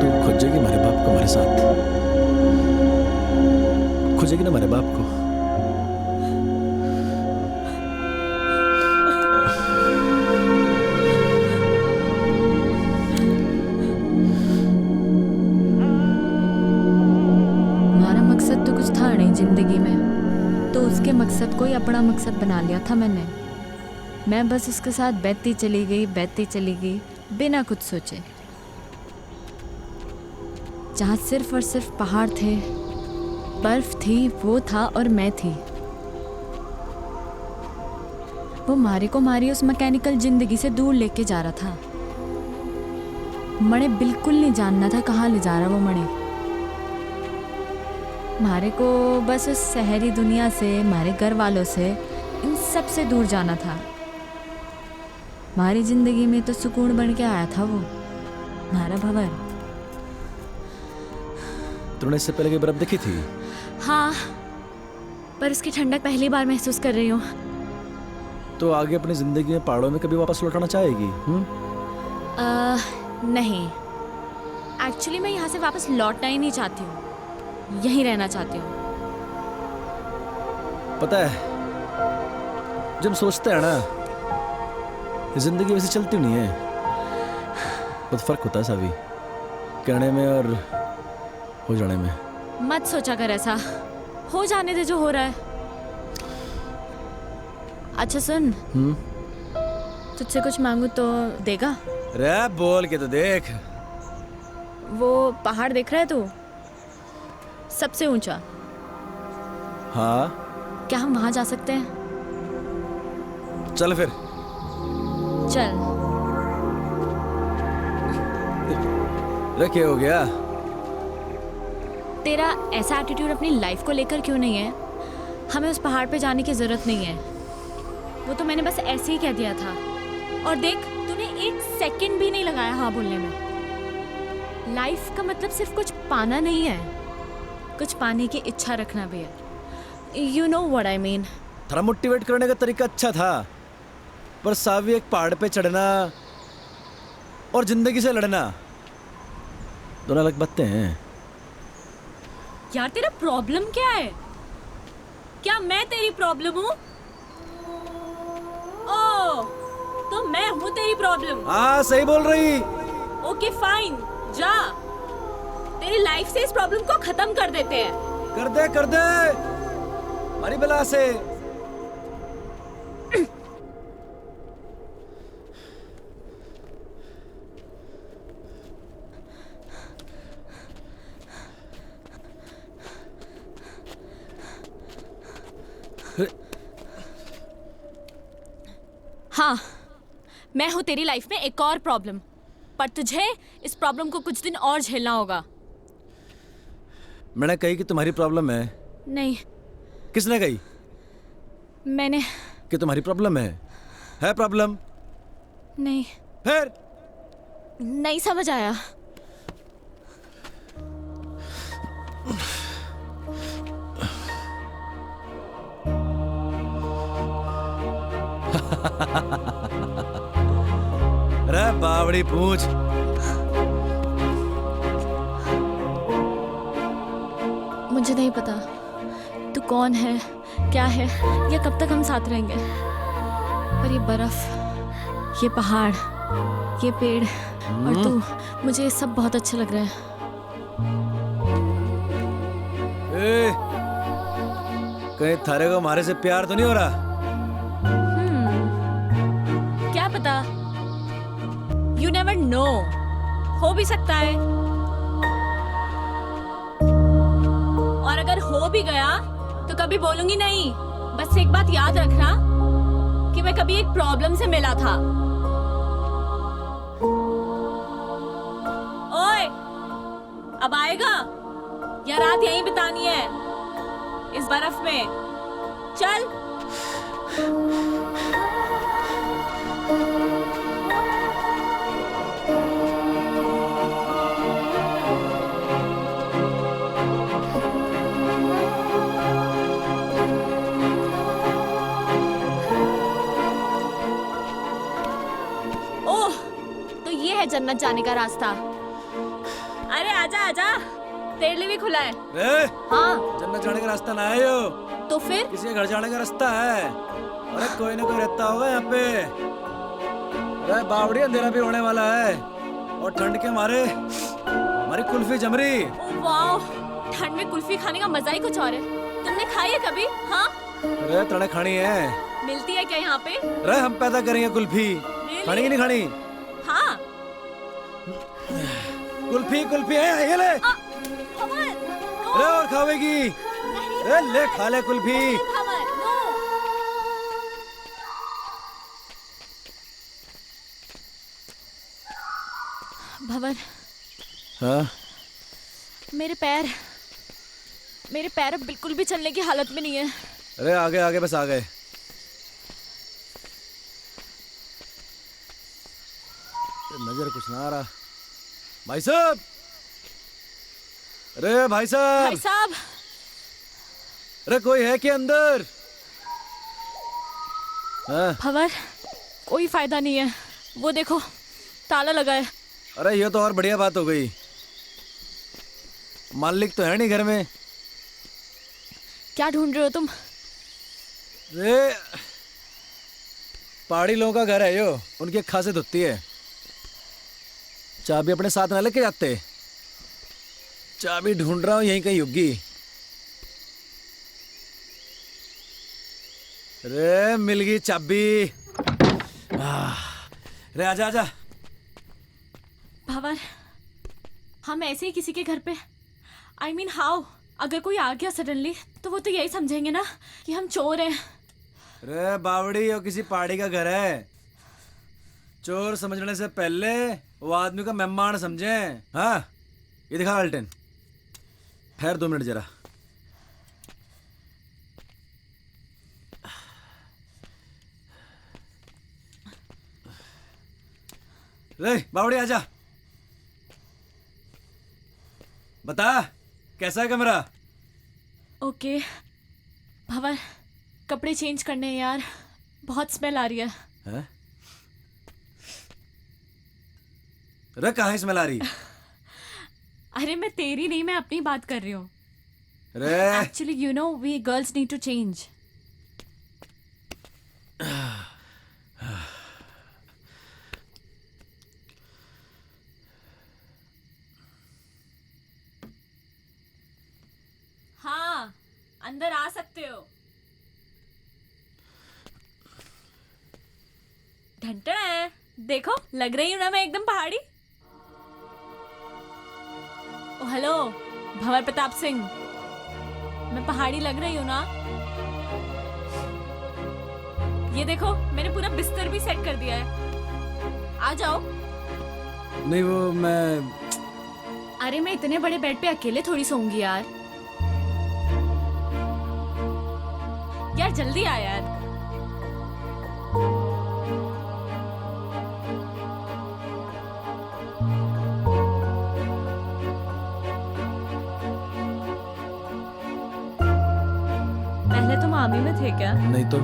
तू खोजेगी हमारे बाप को, हमारे साथ खोजेगी ना हमारे बाप को। जिंदगी में तो उसके मकसद को ही अपना मकसद बना लिया था मैंने। मैं बस उसके साथ बहती चली गई बिना कुछ सोचे। जहाँ सिर्फ और सिर्फ पहाड़ थे, बर्फ थी, वो था और मैं थी। वो मारे को मारी उस मैकेनिकल जिंदगी से दूर लेके जा रहा था। मणे बिल्कुल नहीं जानना था कहाँ ले जा रहा वो मणे। मारे को बस उस शहरी दुनिया से, हमारे घर वालों से, इन सब से दूर जाना था। हमारी जिंदगी में तो सुकून बन के आया था वो, हमारा भंवर। तूने इससे पहले की बर्फ देखी थी? हाँ, पर उसकी ठंडक पहली बार महसूस कर रही हूँ। तो आगे अपनी जिंदगी में पहाड़ों में कभी वापस लौटाना चाहेगी? नहीं, एक्चुअली मैं यहाँ से वापस लौटना ही नहीं चाहती हूँ, यहीं रहना चाहती हूँ। पता है, जब हम सोचते हैं ना, जिंदगी वैसे चलती नहीं है। बहुत फर्क होता है सावी, कहने में और हो जाने में। मत सोचा कर ऐसा, हो जाने दे जो हो रहा है। अच्छा सुन, तुझसे कुछ मांगू तो देगा? रे बोल के तो देख। वो पहाड़ देख रहा है तू, सबसे ऊंचा? हाँ। क्या हम वहां जा सकते हैं? चल फिर। चल। क्या हो गया? तेरा ऐसा एटीट्यूड अपनी लाइफ को लेकर क्यों नहीं है? हमें उस पहाड़ पे जाने की जरूरत नहीं है। वो तो मैंने बस ऐसे ही कह दिया था, और देख तूने एक सेकंड भी नहीं लगाया हाँ बोलने में। लाइफ का मतलब सिर्फ कुछ पाना नहीं है, कुछ पाने की इच्छा रखना भी है। You know what I mean. थोड़ा मोटिवेट करने का तरीका अच्छा था, पर सावी एक पहाड़ पे चढ़ना और जिंदगी से लड़ना दोनों अलग बातें हैं। यार तेरा प्रॉब्लम क्या है? क्या मैं तेरी प्रॉब्लम हूँ? ओह, तो मैं हूँ तेरी प्रॉब्लम। हाँ सही बोल रही। ओके फाइन, जा, तेरी लाइफ से इस प्रॉब्लम को खत्म कर देते हैं। कर दे हमारी बला से। हाँ, मैं हूँ तेरी लाइफ में एक और प्रॉब्लम, पर तुझे इस प्रॉब्लम को कुछ दिन और झेलना होगा। मैंने कही कि तुम्हारी प्रॉब्लम है? नहीं। किसने कही? मैंने। कि तुम्हारी प्रॉब्लम है प्रॉब्लम? नहीं। फिर? नहीं समझ आया। रे बावड़ी पूछ। मुझे नहीं पता तू कौन है, क्या है, या कब तक हम साथ रहेंगे, पर ये बर्फ, ये पहाड़, ये पेड़ और तू, मुझे ये सब बहुत अच्छा लग रहा है। ए, कहीं थारे को हमारे से प्यार तो नहीं हो रहा? क्या पता, यू नेवर नो, हो भी सकता है। और अगर हो भी गया तो कभी बोलूंगी नहीं। बस एक बात याद रखना कि मैं कभी एक प्रॉब्लम से मिला था। ओए, अब आएगा या रात यहीं बितानी है इस बर्फ में? चल। ओह, तो ये है जन्नत जाने का रास्ता। अरे आजा आजा, तेरे लिए भी खुला है। ए, हाँ, जन्नत जाने का रास्ता ना है यो, तो फिर किसी के घर जाने का रास्ता है। अरे कोई ना कोई रहता होगा यहाँ पे। अरे बावड़ी, अंधेरा भी होने वाला है और ठंड के मारे हमारी कुल्फी जम रही। ओह वाओ, ठंड में कुल्फी खाने का मजा ही कुछ और है। तुमने खाई है कभी? हाँ, अरे तड़े खानी है। मिलती है क्या यहाँ पे? अरे हम पैदा करेंगे कुल्फी। खानी की नहीं खानी? हाँ। कुल्फी कुल्फी है, ये ले। भंवर, नो, अरे और खावेगी? अरे ले, खा ले कुल्फी। भंवर, नो। भंवर, हाँ? मेरे पैर अब बिल्कुल भी चलने की हालत में नहीं है। अरे आगे आगे, बस आ गए। नजर कुछ ना आ रहा। भाई साहब, अरे भाई साहब, भाई साहब, अरे कोई है क्या अंदर? हाँ? भंवर, कोई फायदा नहीं है। वो देखो, ताला लगा है। अरे ये तो और बढ़िया बात हो गई। मालिक तो है नहीं घर में। क्या ढूंढ रहे हो तुम? अरे पहाड़ी लोगों का घर है यो, उनकी एक खासियत होती है, चाबी अपने साथ ना लेके जाते। चाबी ढूंढ रहा हूँ, यहीं कहीं होगी। अरे मिल गई चाबी। अरे आजा आजा। भंवर, हम ऐसे ही किसी के घर पे, I mean हाउ, अगर कोई आ गया सडनली तो वो तो यही समझेंगे ना कि हम चोर हैं। अरे बावड़ी, ये किसी पहाड़ी का घर है। चोर समझने से पहले वो आदमी का मेहमान समझे। हाँ, ये दिखा अल्टन। ठहर 2 मिनट जरा। ले बावड़ी, आजा। बता, कैसा है कमरा? ओके भंवर, कपड़े चेंज करने हैं यार, बहुत स्मेल आ रही है। हैं? अरे कहाँ स्मेल आ रही? अरे मैं तेरी नहीं, मैं अपनी बात कर रही हूँ। अरे actually you know we girls need to change. हाँ, अंदर आ सकते हो। घंटा है, देखो लग रही हूँ ना मैं एकदम पहाड़ी। ओ हेलो भंवर प्रताप सिंह, मैं पहाड़ी लग रही हूँ ना? ये देखो मैंने पूरा बिस्तर भी सेट कर दिया है, आ जाओ। नहीं, वो मैं अरे मैं इतने बड़े बेड पे अकेले थोड़ी सोऊंगी यार। यार जल्दी आ यार। पहले तुम आर्मी में थे क्या? नहीं तो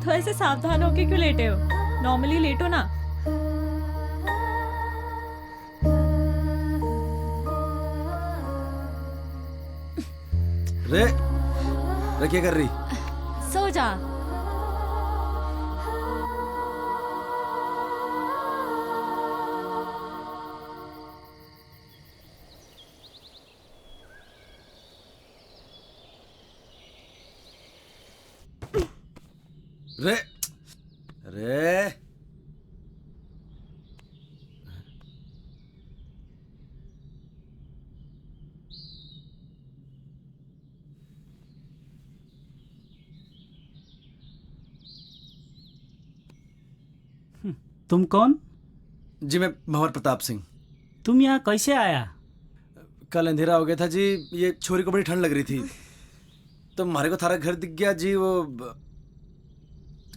तो ऐसे सावधान होके क्यों लेटे हो? नॉर्मली लेटो ना। रे रे क्या कर रही? सो जा। रे रे तुम कौन? जी मैं भंवर प्रताप सिंह। तुम यहाँ कैसे आया? कल अंधेरा हो गया था जी, ये छोरी को बड़ी ठंड लग रही थी तो हमारे को थारा घर दिख गया जी। वो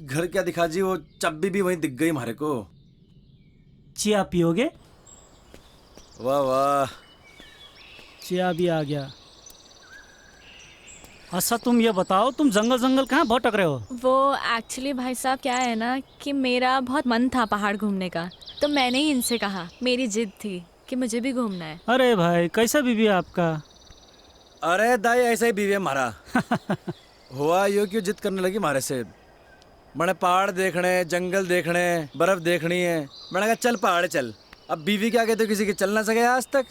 घर क्या दिखा जी, वो चाबी भी वहीं दिख गई हमारे को। चिया पियोगे? वाह वाह, चिया भी आ गया। अच्छा तुम ये बताओ, तुम जंगल जंगल कहाँ भटक रहे हो? वो एक्चुअली भाई साहब क्या है ना कि मेरा बहुत मन था पहाड़ घूमने का, तो मैंने ही इनसे कहा, मेरी जिद थी कि मुझे भी घूमना है। अरे भाई कैसा बीवी है आपका? अरे दाई ऐसा ही बीवी है हमारा। हुआ यो क्यों जिद करने लगी हमारे से? मैंने पहाड़ देखने, जंगल देखने, बर्फ देखनी है। मैंने कहा चल पहाड़ चल। अब बीवी क्या कहते, किसी के चल ना सके आज तक।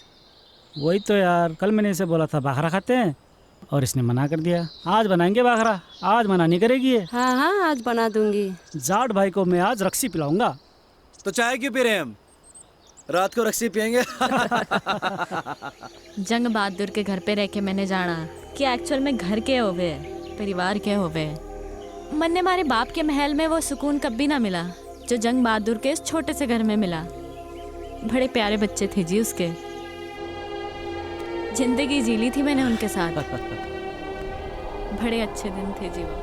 वही तो यार, कल मैंने इसे बोला था बाखरा खाते हैं और इसने मना कर दिया। आज बनाएंगे बाखरा, आज मना नहीं करेगी ये। हाँ हाँ आज बना दूंगी। जाट भाई को मैं आज रक्सी पिलाऊंगा। तो चाय क्यों पी रहे हैं हम? रात को रक्सी पियेंगे। जंग बहादुर के घर पे रह के मैंने जाना कि एक्चुअल में घर के होवे, परिवार के होवे। मन ने हमारे बाप के महल में वो सुकून कभी ना मिला जो जंग बहादुर के इस छोटे से घर में मिला। बड़े प्यारे बच्चे थे जी उसके, जिंदगी जी ली थी मैंने उनके साथ। बड़े अच्छे दिन थे जी वो।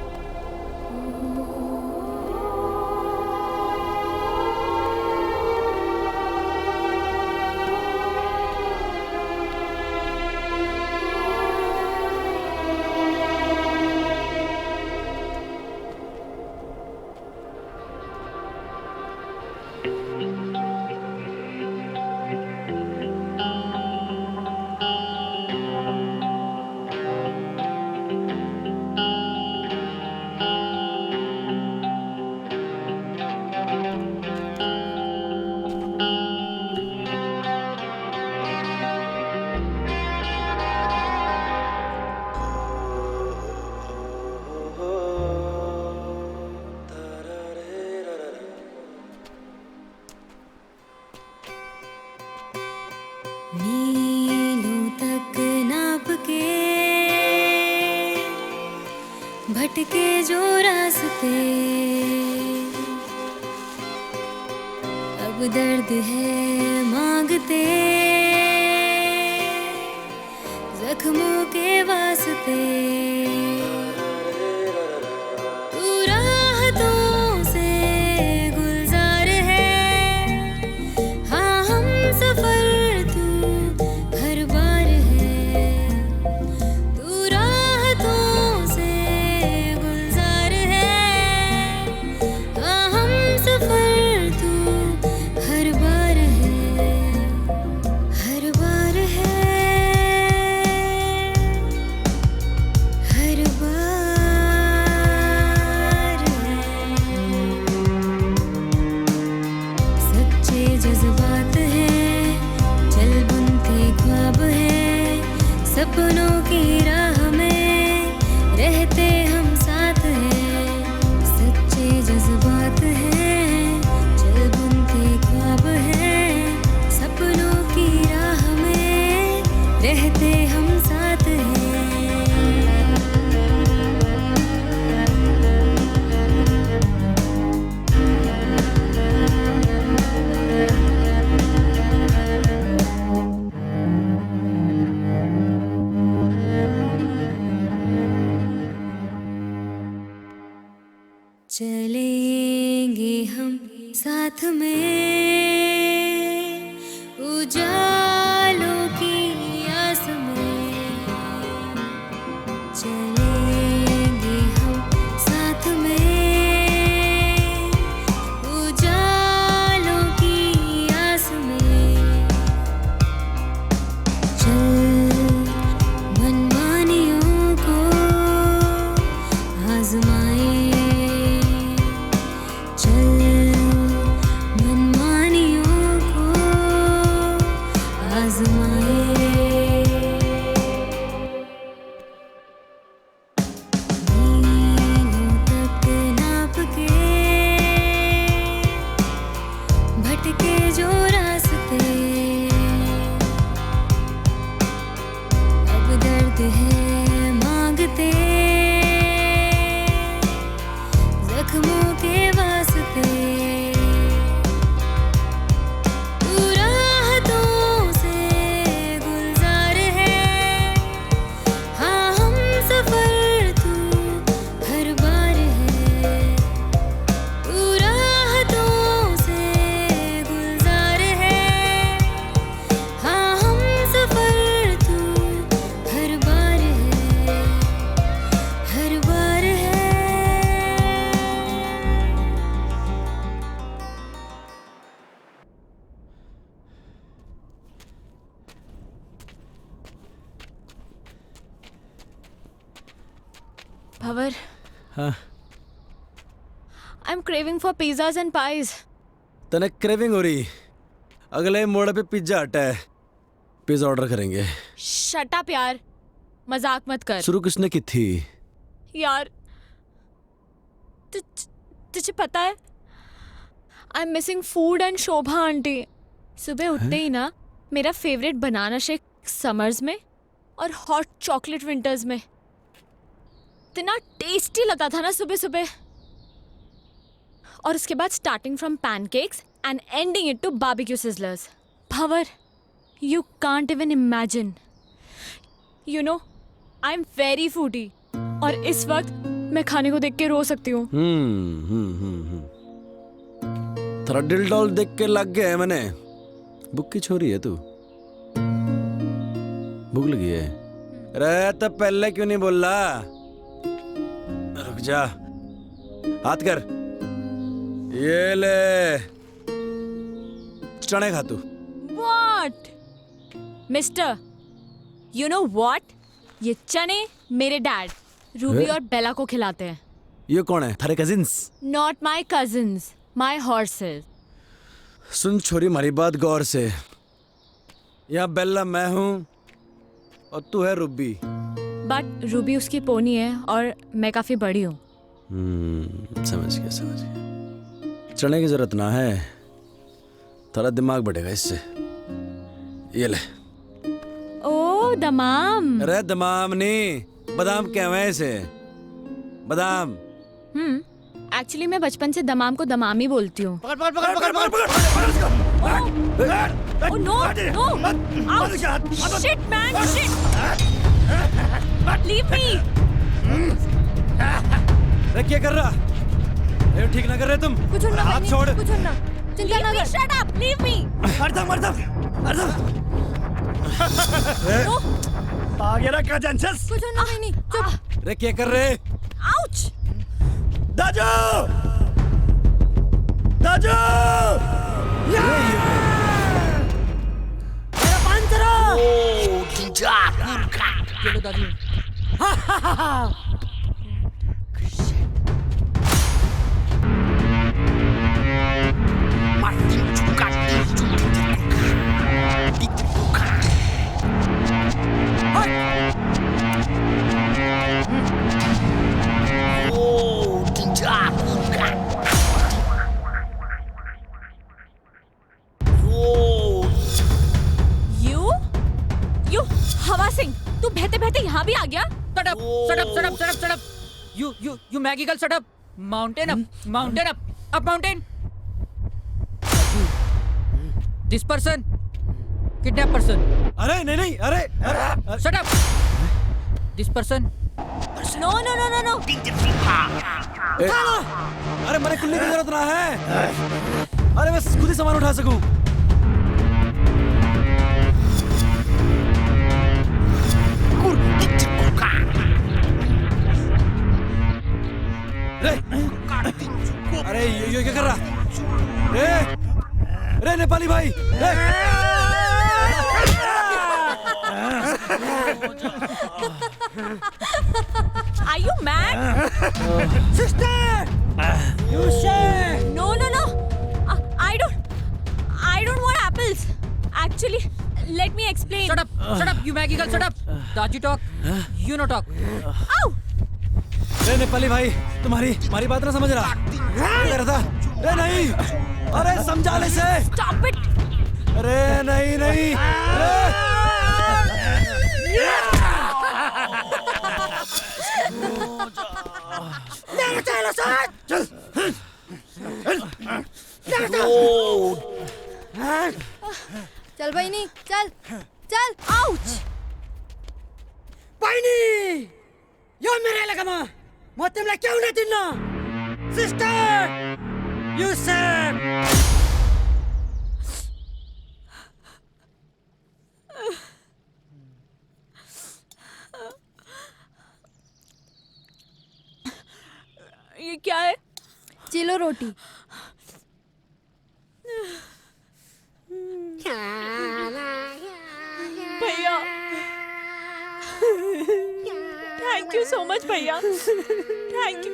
मीलों तक नाप के भटके जो रास्ते, अब दर्द है मांगते जख्मों के वास्ते। तू राहतों से गुलजार है, हाँ हम सफर हर बार है। तू राहतों से गुलजार है, हाँ हम सफर तू हर बार है, हर बार है, हर बार है। सच्चे जज्बात हैं, चल बुनते ख्वाब हैं, सपनों की राह में रहते हम साथ हैं। सच्चे जज्बात हैं, चल बुनते ख्वाब हैं, सपनों की राह में रहते हम साथ हैं। चलेंगे हम साथ में उजालों की आस में, चलेंगे हम साथ में भंवर, हाँ I am craving for pizzas and pies. तने क्रेविंग हो रही? अगले मोड़ पे पिज्जा हट है, पिज्जा ऑर्डर करेंगे. शट अप यार, मजाक मत कर. शुरू किसने की थी? यार तुझे पता है, I am missing food and Shobha aunty. सुबह उठते ही ना मेरा फेवरेट बनाना शेक समर्स में और हॉट चॉकलेट विंटर्स में. इतना टेस्टी लगता था ना सुबह सुबह. और उसके बाद starting from pancakes and ending it to barbecue sizzlers. Bhanwar, you can't even imagine. You know, I am very foodie और इस वक्त मैं खाने को देख के रो सकती हूँ. थोड़ा दिल डॉल देख के लग गया है मैंने. भूख की छोरी है तू? भूख लगी है? अरे तब पहले क्यों नहीं बोल रहा? रुक जा, हाथ कर. ये ले चने खा तू. What? Mister, you know what? ये चने मेरे डैड रूबी और बेला को खिलाते हैं. ये कौन है? थारे cousins? Not my cousins, my horses. सुन छोरी, हमारी बात गौर से. यहाँ बेला मैं हूँ और तू है रूबी. बट रूबी उसकी पोनी है और मैं काफी बड़ी हूँ. समझ गया समझ गया. चने की जरूरत ना है, थोड़ा दिमाग बढ़ेगा इससे. ये ले. ओ दमाम. अरे दमाम नहीं, बादाम कहवे है इसे. बादाम. एक्चुअली मैं बचपन से दमाम को दमाम ही बोलती हूँ. पकड़ पकड़ पकड़ पकड़ पकड़ पकड़. Oh no, no! Ouch! Shit, man, shit! Leave me! अरे क्या कर रहा? ये ठीक ना कर रहे तुम? कुछ ना, हाथ छोड़. कुछ ना. चिंता ना कर. Shut up! Leave me! आ गया ना का जेंसस? कुछ ना नहीं. चुप. अरे क्या कर रहे? Ouch! दाजू! दाजू! मेरा पांचरा! चलो दादी. You हवा सिंह, तू बहते बहते यहाँ भी आ गया? Shut up! Shut up! Shut up! Shut up! Shut up! You Maggie girl, shut up! Mountain up! Mountain up! Up mountain! This person, kidnap person. अरे नहीं नहीं, अरे Shut up! This person. No. अरे मैंने खुलने की जरूरत ना है. अरे मैं खुद ही सामान उठा सकूं. अरे ये क्या कर रहा? रे नेपाली भाई. Are you mad? Sister! You say! No. I don't want apples. Actually, let me explain. Shut up! You Maggie girl, shut up! Daji talk. You no talk. Ow! रे नेपाली भाई, तुम्हारी बात ना समझ रहा. क्या कर रहा था? रे नहीं. अरे समझा ले से. Stop it! अरे नहीं. चल भाई नहीं, चल. Ouch! Paini! Yo mere lagama! Motem la kyau na dinna? Sister! You said! ये क्या है? चिलो रोटी. भैया, thank thank you so much भैया, थैंक यू।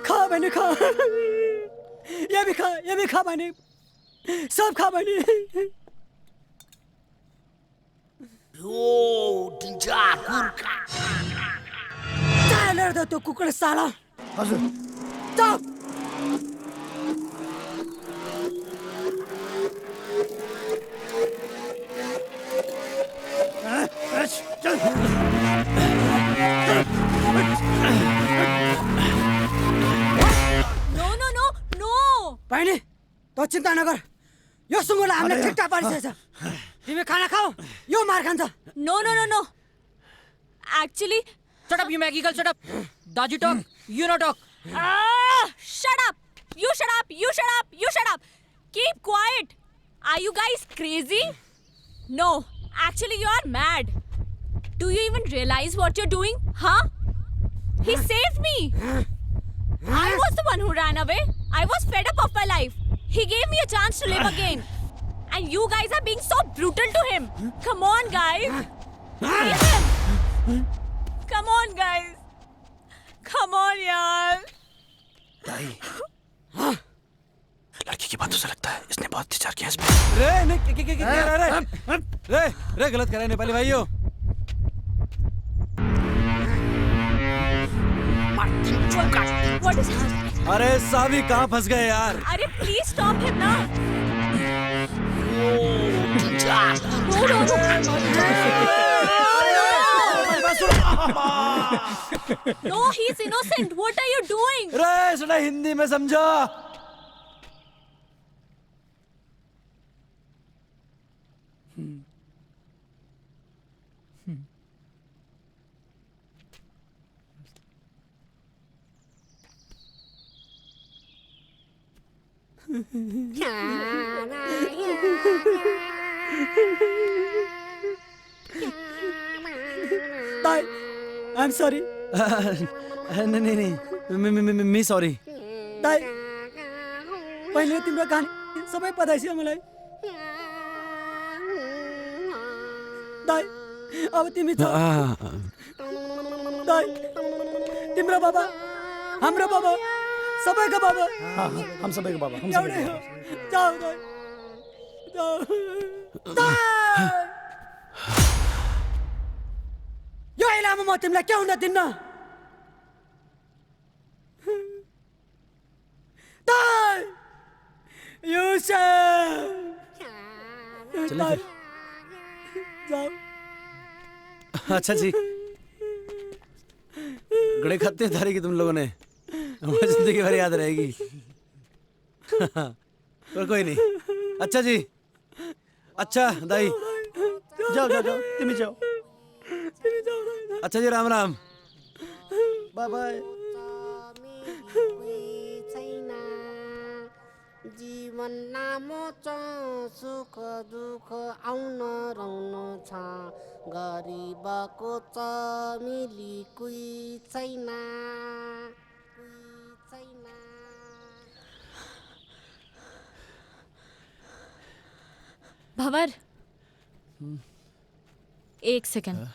खा मैंने खा, ये भी खा मैंने, सब खा मैंने। चालेर दो तो कुकड़ साला। हजुर चुप। नो नो नो नो बहिनी तो चिन्ता नगर, यो सुँगुरलाई हामीले ठिकठाक पारिसकेछ। तिमी खाना खाऊ, यो मार खान्छ। No no no no, actually Shut up, you Maggie girl, shut up. Daji talk, you no talk. shut up, you shut up, you shut up, you shut up, keep quiet. Are you guys crazy? No, actually you are mad. Do you even realize what you're doing, huh? He saved me. I was the one who ran away. I was fed up of my life. He gave me a chance to live again. And you guys are being so brutal to him. Come on, guys. Leave him. Come on, guys. Come on, yaar. लड़की की बातों से लगता है इसने बहुत विचार किया इसमें। रे गलत कर रहे नेपाली भाइयों। What is happening? अरे सावी कहाँ फंस गए यार? अरे please stop him now. No, he's innocent. What are you doing? रे सुना हिंदी में समझो। ताई, I'm sorry. नहीं मी सॉरी। ताई, पहिले तिम्रो कहानी सबै पता छ मलाई। ताई, अब तिमी छ। ताई, तिम्रो बाबा, हाम्रो बाबा, सबैको बाबा। हम सबैको बाबा, हम एउटै सबैको हो। बाबा। जाऊ ताई, जाऊ। ताई! यो इलामा म तिमीलाई के हुन दिन्न। ताई! युसुफ! चले फिर। जाऊ। अच्छा जी, गड़े खत्ते धारी की तुम लोगों ने, हमारी जिंदगी भर याद रहेगी। पर कोई नहीं। अच्छा जी, अच्छा दाई, जाओ जाओ जाओ, तुम ही जाओ। अच्छा जी, राम राम। Bye bye. जीवन लामो छ, सुख दुःख आउन रहन छ, गरिबको छ मिली कोही छैन, कोही छैन। भंवर, एक second.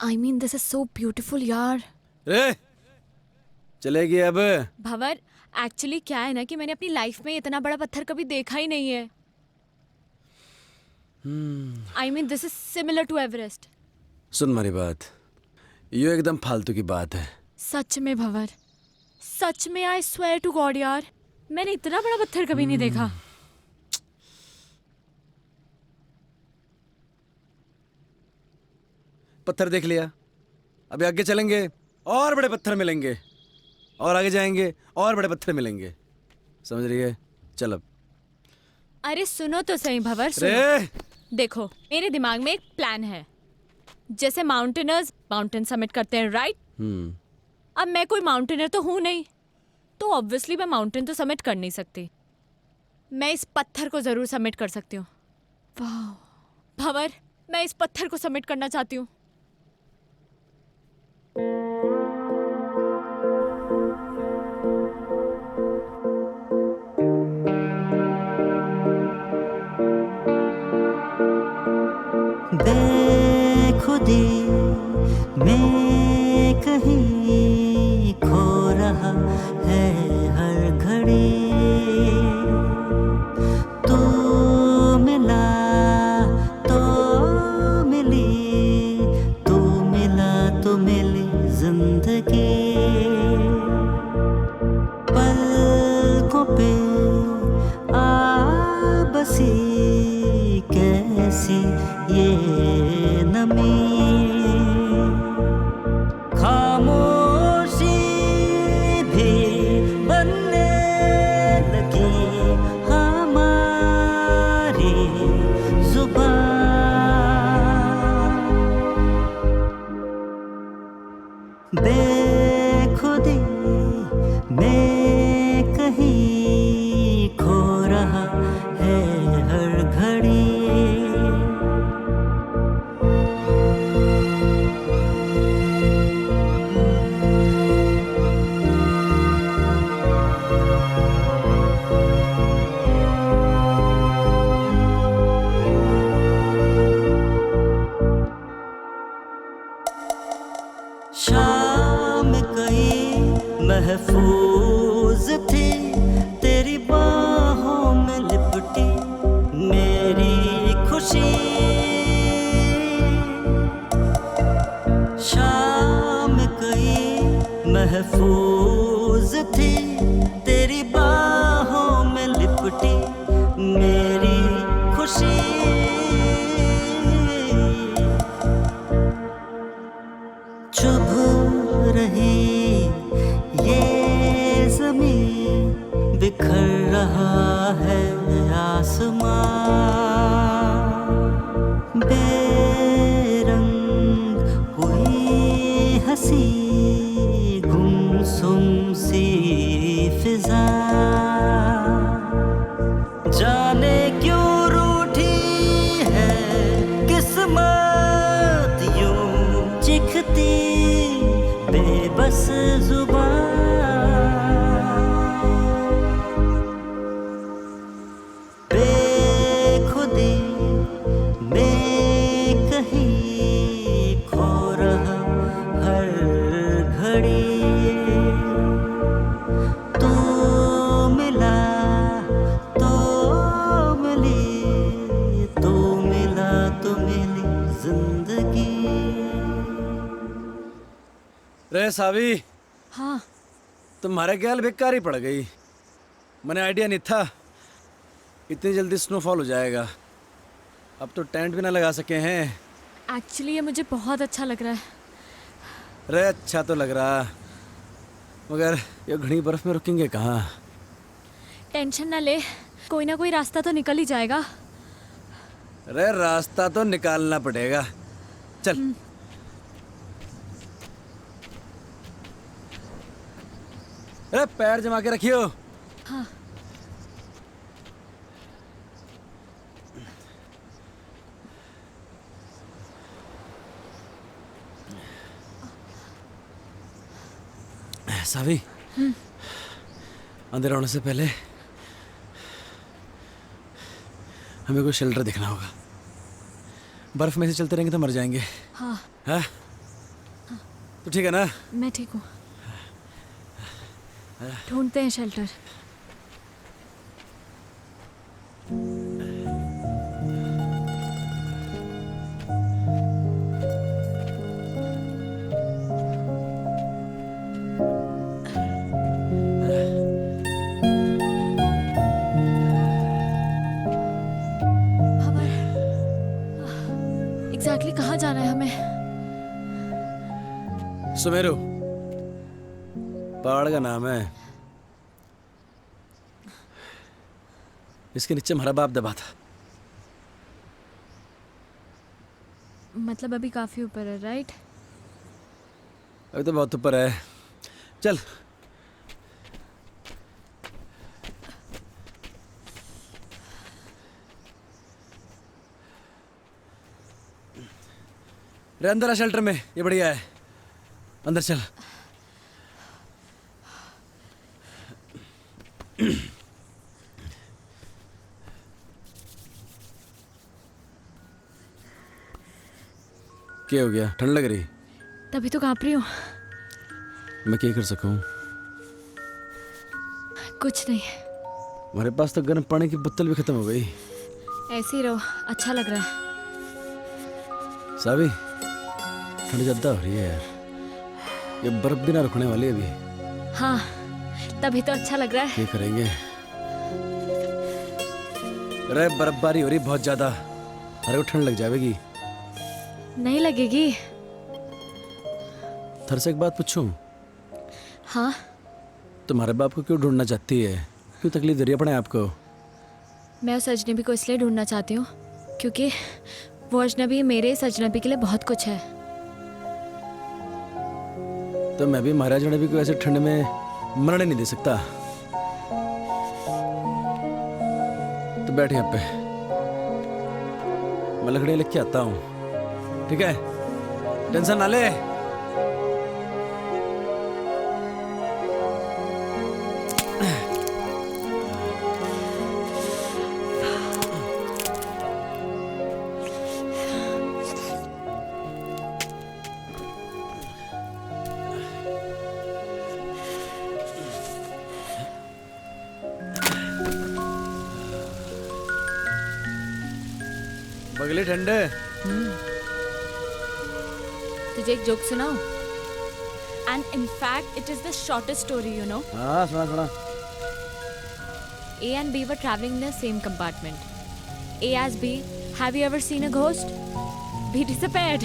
I mean, this is so beautiful, यार। रे चलेगी अब। भंवर, एक्चुअली क्या है ना कि मैंने अपनी लाइफ में इतना बड़ा पत्थर कभी देखा ही नहीं है। I mean, this is similar to Everest. सुन हमारी बात, ये एकदम फालतू की बात है। सच में भंवर, सच में I swear to God यार, मैंने इतना बड़ा पत्थर कभी नहीं देखा। पत्थर देख लिया, अभी आगे चलेंगे और बड़े पत्थर मिलेंगे, और आगे जाएंगे और बड़े पत्थर मिलेंगे, समझ रही है? चल अब। अरे सुनो तो सही भंवर, सुनो। रे देखो, मेरे दिमाग में एक प्लान है। जैसे माउंटेनर्स माउंटेन समिट करते हैं, राइट? अब मैं कोई माउंटेनर तो हूं नहीं, तो ऑब्वियसली मैं माउंटेन तो समिट कर नहीं सकती। मैं इस पत्थर को जरूर समिट कर सकती हूँ। वाह भंवर, मैं इस पत्थर को समिट करना चाहती हूँ। तो मिली जिंदगी पलकों पे आ बसी कैसी ये नमी खामोशी भी बनने लगी हमारी जुबान बेखुदी में कहीं खो रहा है हर घड़ी शाम कई महफूज थी तेरी बाहों में लिपटी मेरी खुशी शाम कई महफूज थी तेरी बाहों में लिपटी मेरी खुशी चुभ रही ये ज़मीं बिखर रहा है आसमां बेरंग हुई हंसी गुमसुम सी फिजा जाने क्यों रूठी है किस्मत यूं चिखती बेबस जुबान बेखुदी में कहीं खो रहा हर घड़ी तू मिला तो मिली तू मिला तो मिली जिंदगी रे सावी हाँ तुम्हारे ख्याल बेकार ही पड़ गई मैंने आइडिया नहीं था इतनी जल्दी स्नोफॉल हो जाएगा अब तो टेंट भी ना लगा सके हैं एक्चुअली ये मुझे बहुत अच्छा लग रहा है रे अच्छा तो लग रहा मगर ये घनी बर्फ में रुकेंगे कहाँ टेंशन ना ले कोई ना कोई रास्ता तो निकल ही जाएगा रे रास्ता तो निकालना पड़ेगा चल अरे पैर जमा के रखियो हाँ सावी अंदर आने से पहले हमें कोई शेल्टर देखना होगा बर्फ में से चलते रहेंगे तो मर जाएंगे हाँ हाँ तो ठीक है ना मैं ठीक हूँ ढूंढते हैं शेल्टर एग्जैक्टली कहाँ जाना है हमें सुमेरु पहाड़ का नाम है इसके नीचे हमारा बाप दबा था मतलब अभी काफी ऊपर है राइट अभी तो बहुत ऊपर है चल रे अंदर आ शेल्टर में ये बढ़िया है अंदर चल क्या हो गया ठंड लग रही तभी तो कांप रही हूँ मैं क्या कर सकूं कुछ नहीं हमारे पास तो गर्म पानी की बोतल भी खत्म हो गई ऐसे ही रहो अच्छा लग रहा है सावी ठंड ज्यादा हो रही है यार ये बर्फ भी ना रुकने वाली है अभी। हाँ, तभी तो अच्छा लग रहा है। ये करेंगे। अरे बर्फबारी हो रही बहुत ज्यादा, अरे को ठंड लग जाएगी। नहीं लगेगी। थर से एक बात पूछूं? हाँ। तुम्हारे बाप को क्यों ढूंढना चाहती है? क्यों तकलीफ दे रही है अपने आप को? मैं उस अजनबी को इसलिए ढूंढना चाहती हूँ क्योंकि वो अजनबी मेरे इस अजनबी के लिए बहुत कुछ है। तो मैं भी महाराज अजनबी को ऐसे ठंड में मरने नहीं दे सकता। तो बैठ यहाँ पे, मैं लकड़ियाँ लेके आता हूँ, ठीक है? टेंशन ना ले। बगले ठंडे। तुझे एक जोक सुनाऊं? And in fact it is the shortest story, you know. हाँ सुना सुना। A and B were traveling in the same compartment. A asked B, "Have you ever seen a ghost?" B disappeared.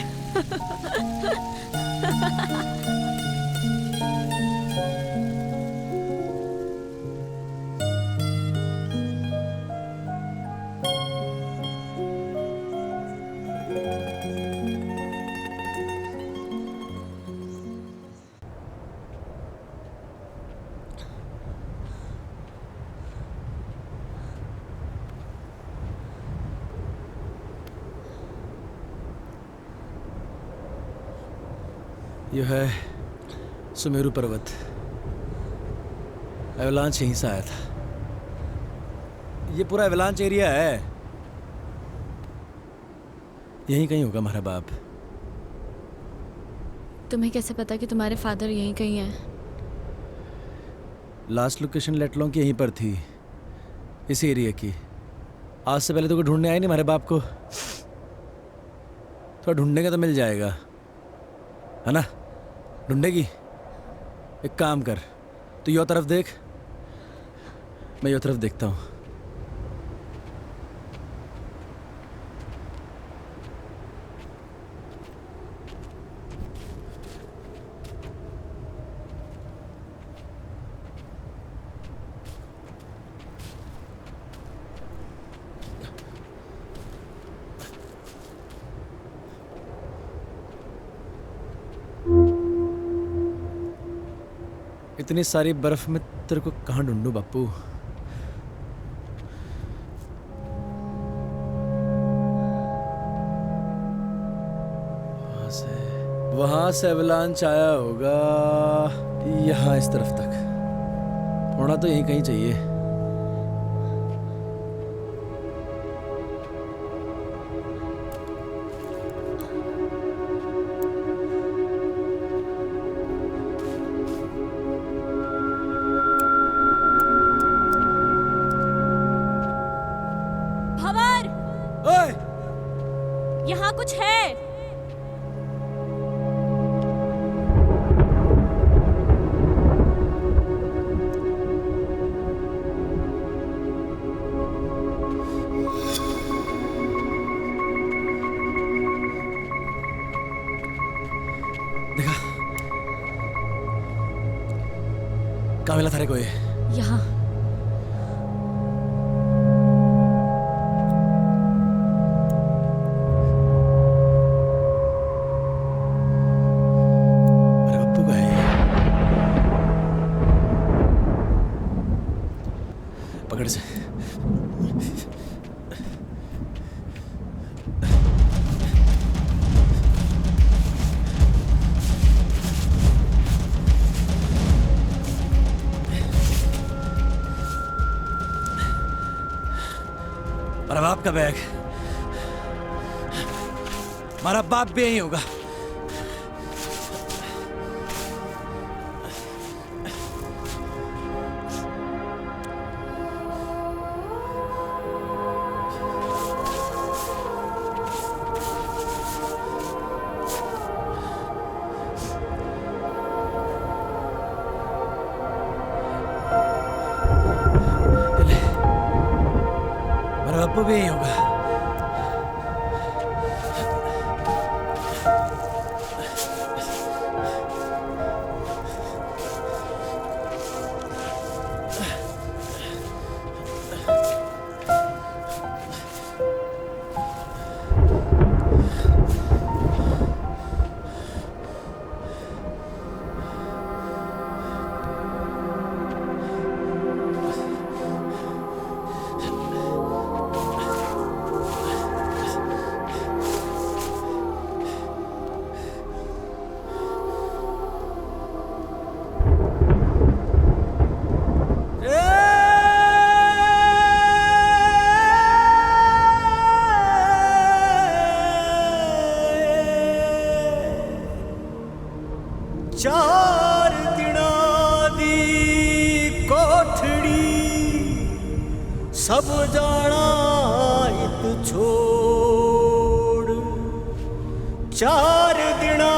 यह है सुमेरु पर्वत। Avalanche यहीं से आया था। ये पूरा एवलांच एरिया है। यहीं कहीं होगा हमारा बाप। तुम्हें कैसे पता कि तुम्हारे फादर यहीं कहीं हैं? लास्ट लोकेशन लेटलों की यहीं पर थी, इस एरिया की। आज से पहले तो कोई ढूंढने आया नहीं हमारे बाप को। थोड़ा ढूंढने का तो मिल जाएगा, है ना? ढूंढेगी? एक काम कर, तू यो तरफ देख, मैं यो तरफ देखता हूँ। इतनी सारी बर्फ में तेरे को कहाँ ढूंढूं बापू? वहां से एवलांच आया होगा यहाँ इस तरफ तक। होना तो यहीं कहीं चाहिए। यहाँ कुछ है। देखा? कहाँ मिला थारे को ये? यहाँ। पकड़ से। मेरा बाप का बैग। हमारा बाप भी यही होगा। वो भी यही होगा। चार दिना दी कोठड़ी सब जाना इत छोड़। चार दिना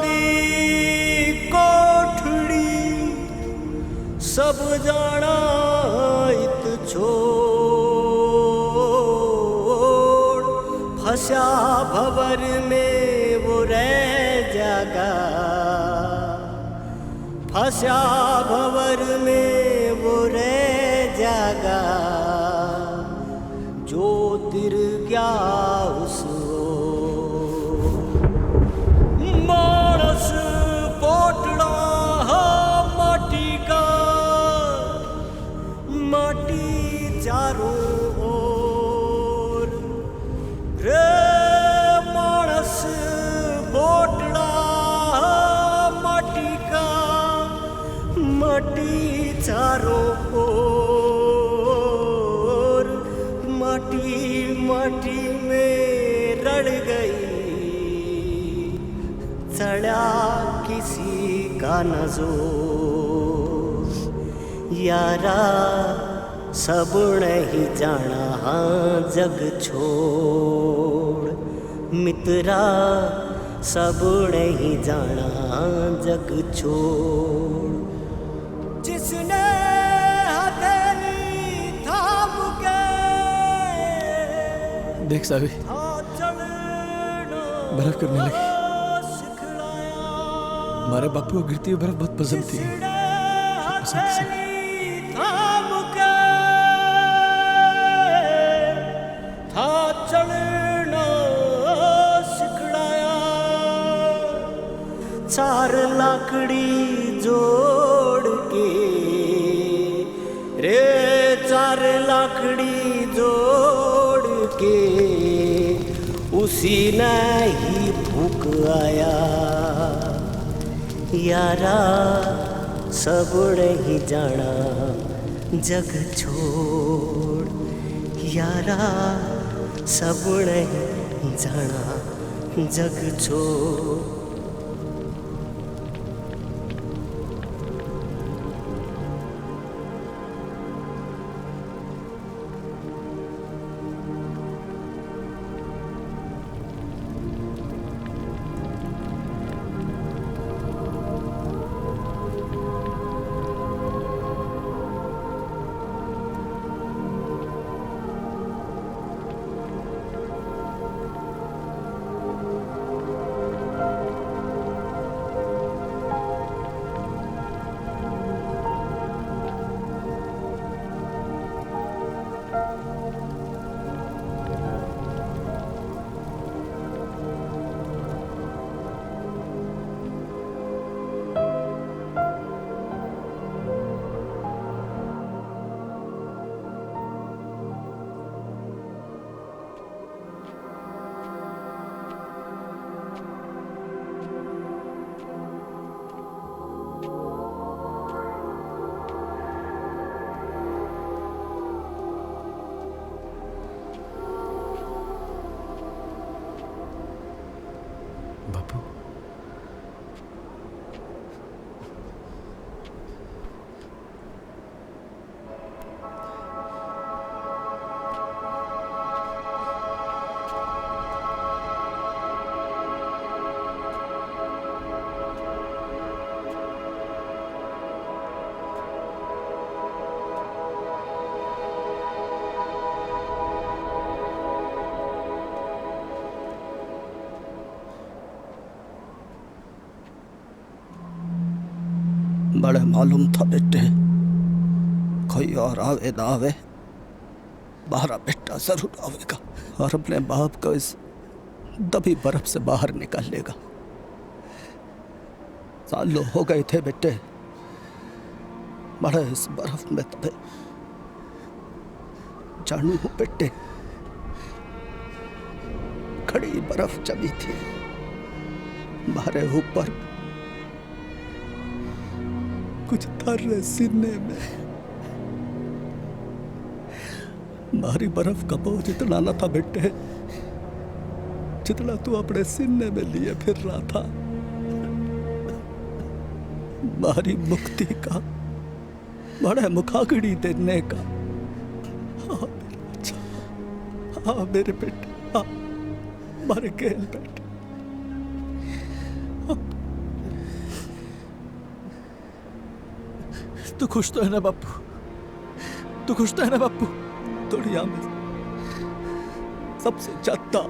दी कोठड़ी सब जाना इत छोड़। फंसा भंवर में वो रह जागा, फंसा भंवर में वो रह जागा। जो तिर गया उस मानस पोटड़ा माटी का, माटी चारों ओर। रे मानस पोटड़ा माटी का, माटी चारों ओर। माटी माटी में रड़ गई, चढ़ा किसी का न जोर। यारा सब नहीं जाना हाँ जग छोड़। मित्रा सब नहीं जाना जग छोड़। जिसने हथेली थाम के देख सावी, बर्फ गिरने लगी। हमारे बापू को गिरती हुई बर्फ बहुत पसंद थी, पसंद थी। थाम के था चलना सिखलाया। चार लाकड़ी जोड़ के रे, चार लाकड़ी जोड़ के उसी ने ही फूक आया। यारा सब नहीं जाना जग छोड़। यारा सब नहीं जाना जग छोड़। बड़े मालूम था बेटे, कोई और आवे ना आवे, हमारा बेटा जरूर आवेगा और अपने बाप को इस दबी बर्फ से बाहर निकाल लेगा। सालों हो गए थे बेटे बड़े इस बर्फ में दबे। जानू बेटे, खड़ी बर्फ जमी थी हमारे ऊपर, कुछ तर सीने में। हमारी बर्फ का बोझ इतना न था बेटे जितना तू अपने सीने में लिए फिर रहा था। हमारी मुक्ति का बड़े मुखाग्नि देने का। हाँ मेरे बच्चा, हाँ मेरे बेटे, हाँ मारे गेल बेटे। तू खुश तो है ना बापू? तू खुश तो है ना बापू? दुनिया में सबसे ज्यादा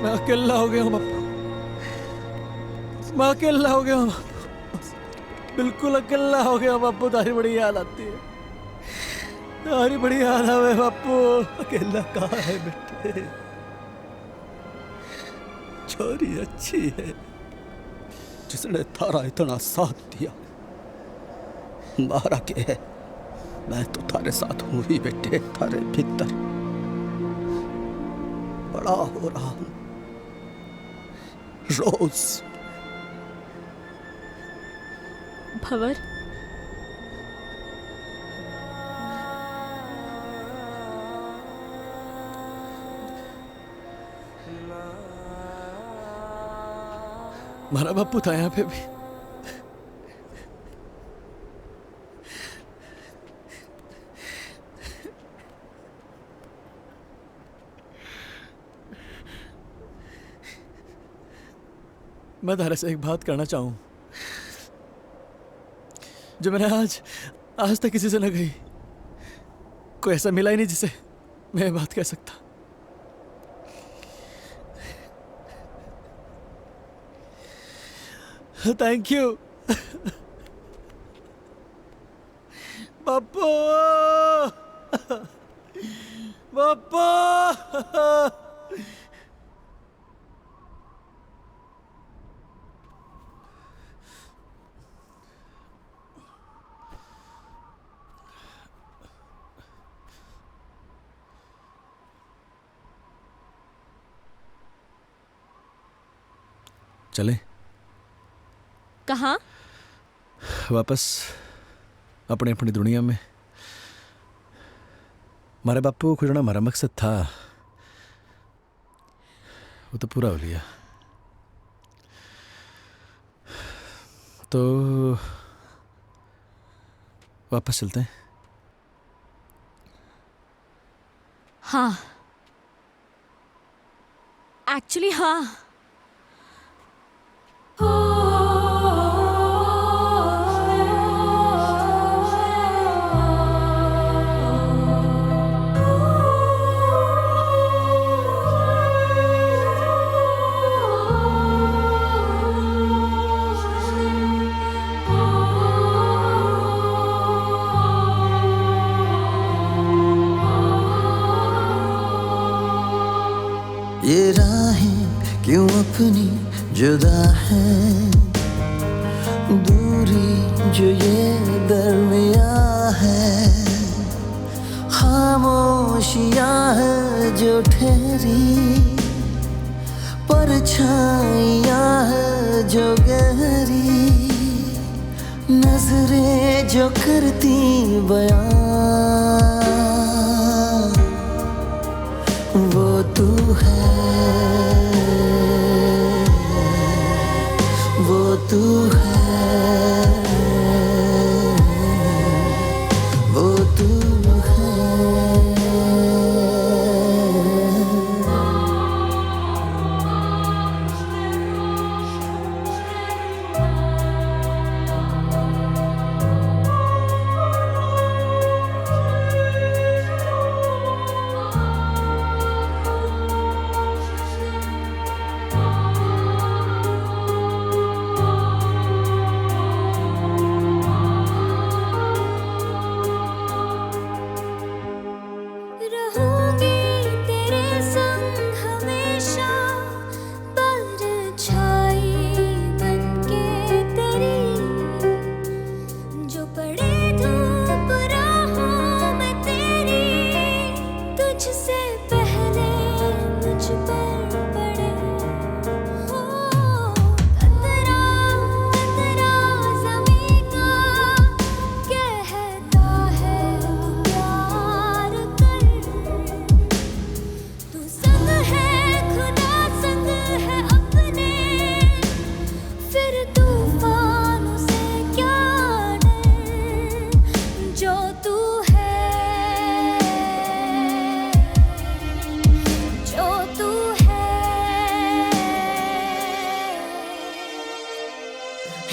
मैं अकेला हो गया हूँ बापू, मैं अकेला हो गया हूँ, बिल्कुल अकेला हो गया बापू। तारी बड़ी याद आती है, तारी बड़ी याद आवे बापू। अकेला कहाँ है बेटे? छोरी अच्छी है जिसने थारा इतना साथ दिया। मारा के है, मैं तो थारे साथ हूं ही बेटे, थारे भीतर बड़ा हो रहा हूं रोज। भंवर, हमारा बापू था यहाँ पे भी। मैं तारे से एक बात करना चाहूं जो मैंने आज तक किसी से न कही। कोई ऐसा मिला ही नहीं जिसे मैं बात कह सकता। थैंक यू बापू, बापू। चले कहाँ? वापस अपनी अपनी दुनिया में। हमारे बापू को खुजना हमारा मकसद था, वो तो पूरा हो लिया। तो वापस चलते हैं। हाँ, एक्चुअली हाँ। ये राहें क्यों अपनी जुदा है, दूरी जो ये दरमिया है, खामोशियां है जो ठहरी, परछाइयां है जो गहरी, नजरें जो करती बयां, वो तू है, वो तू है, वो तू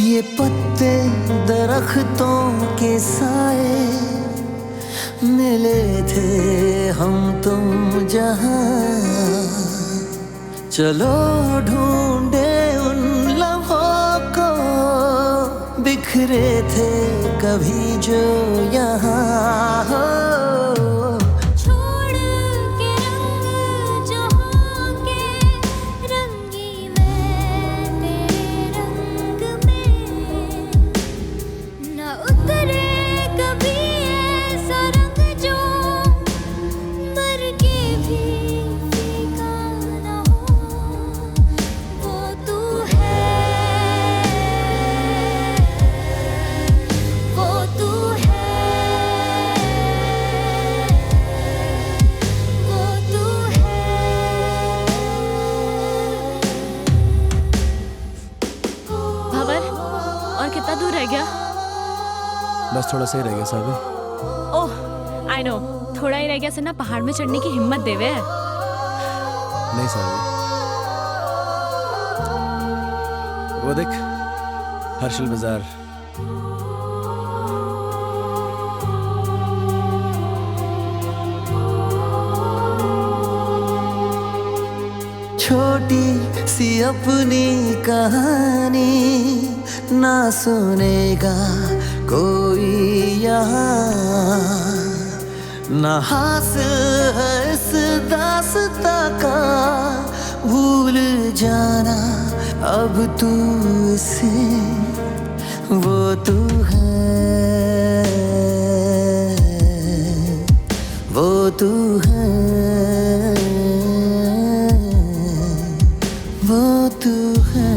ये पत्ते दरख्तों के साए, मिले थे हम तुम जहां, चलो ढूंढे उन लम्हों को, बिखरे थे कभी जो यहाँ हो। छोड़ के रंग जहाँ के रंगी मैं तेरे रंग में, न उतरे कभी ऐसा रंग जो मर के भी फीका न हो। वो तू है, वो तू है, वो तू है। भंवर, और कितना दूर रह गया? बस थोड़ा सही रह गया साहब। ओह आई नो, थोड़ा ही रह गया से ना पहाड़ में चढ़ने की हिम्मत देवे। नहीं साहब, वो देख हर्षल बाजार। छोटी सी अपनी कहानी ना सुनेगा कोई यहाँ, ना हासिल है इस दास्ता का भूल जाना अब तू इसे। वो तू है, वो तू है, वो तू है।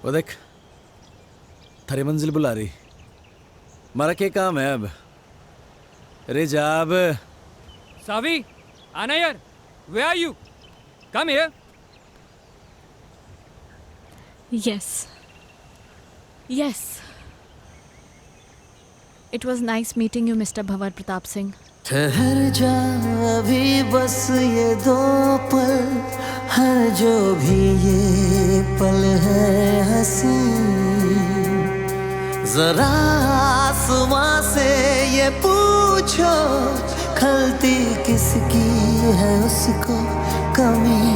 वो देख थारी मंजिल बुला रही, हमारा क्या काम है अब? अरे जा अब। सावी, आना यार। Where are you? Come here. Yes. Yes. It was nice meeting you, Mr. Bhavar Pratap Singh. ठहर जा अभी बस ये दो पल है, जो भी ये पल है हंसी। जरा आसमां से ये पूछो, खलती किसकी है उसको कमी।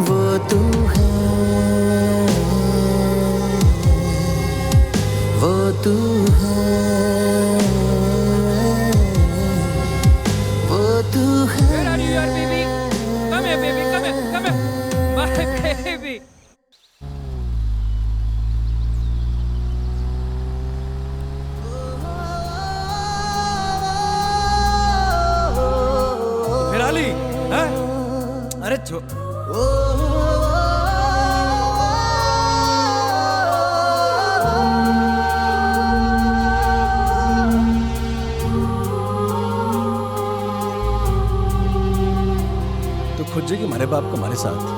वो तू है, वो तू है, वो तू है। Where are you, yaar, baby? Come here, baby. Come here. Come here. My baby. फिर आली हैं? अरे छो तो खुद जी कि हमारे बाप को हमारे साथ।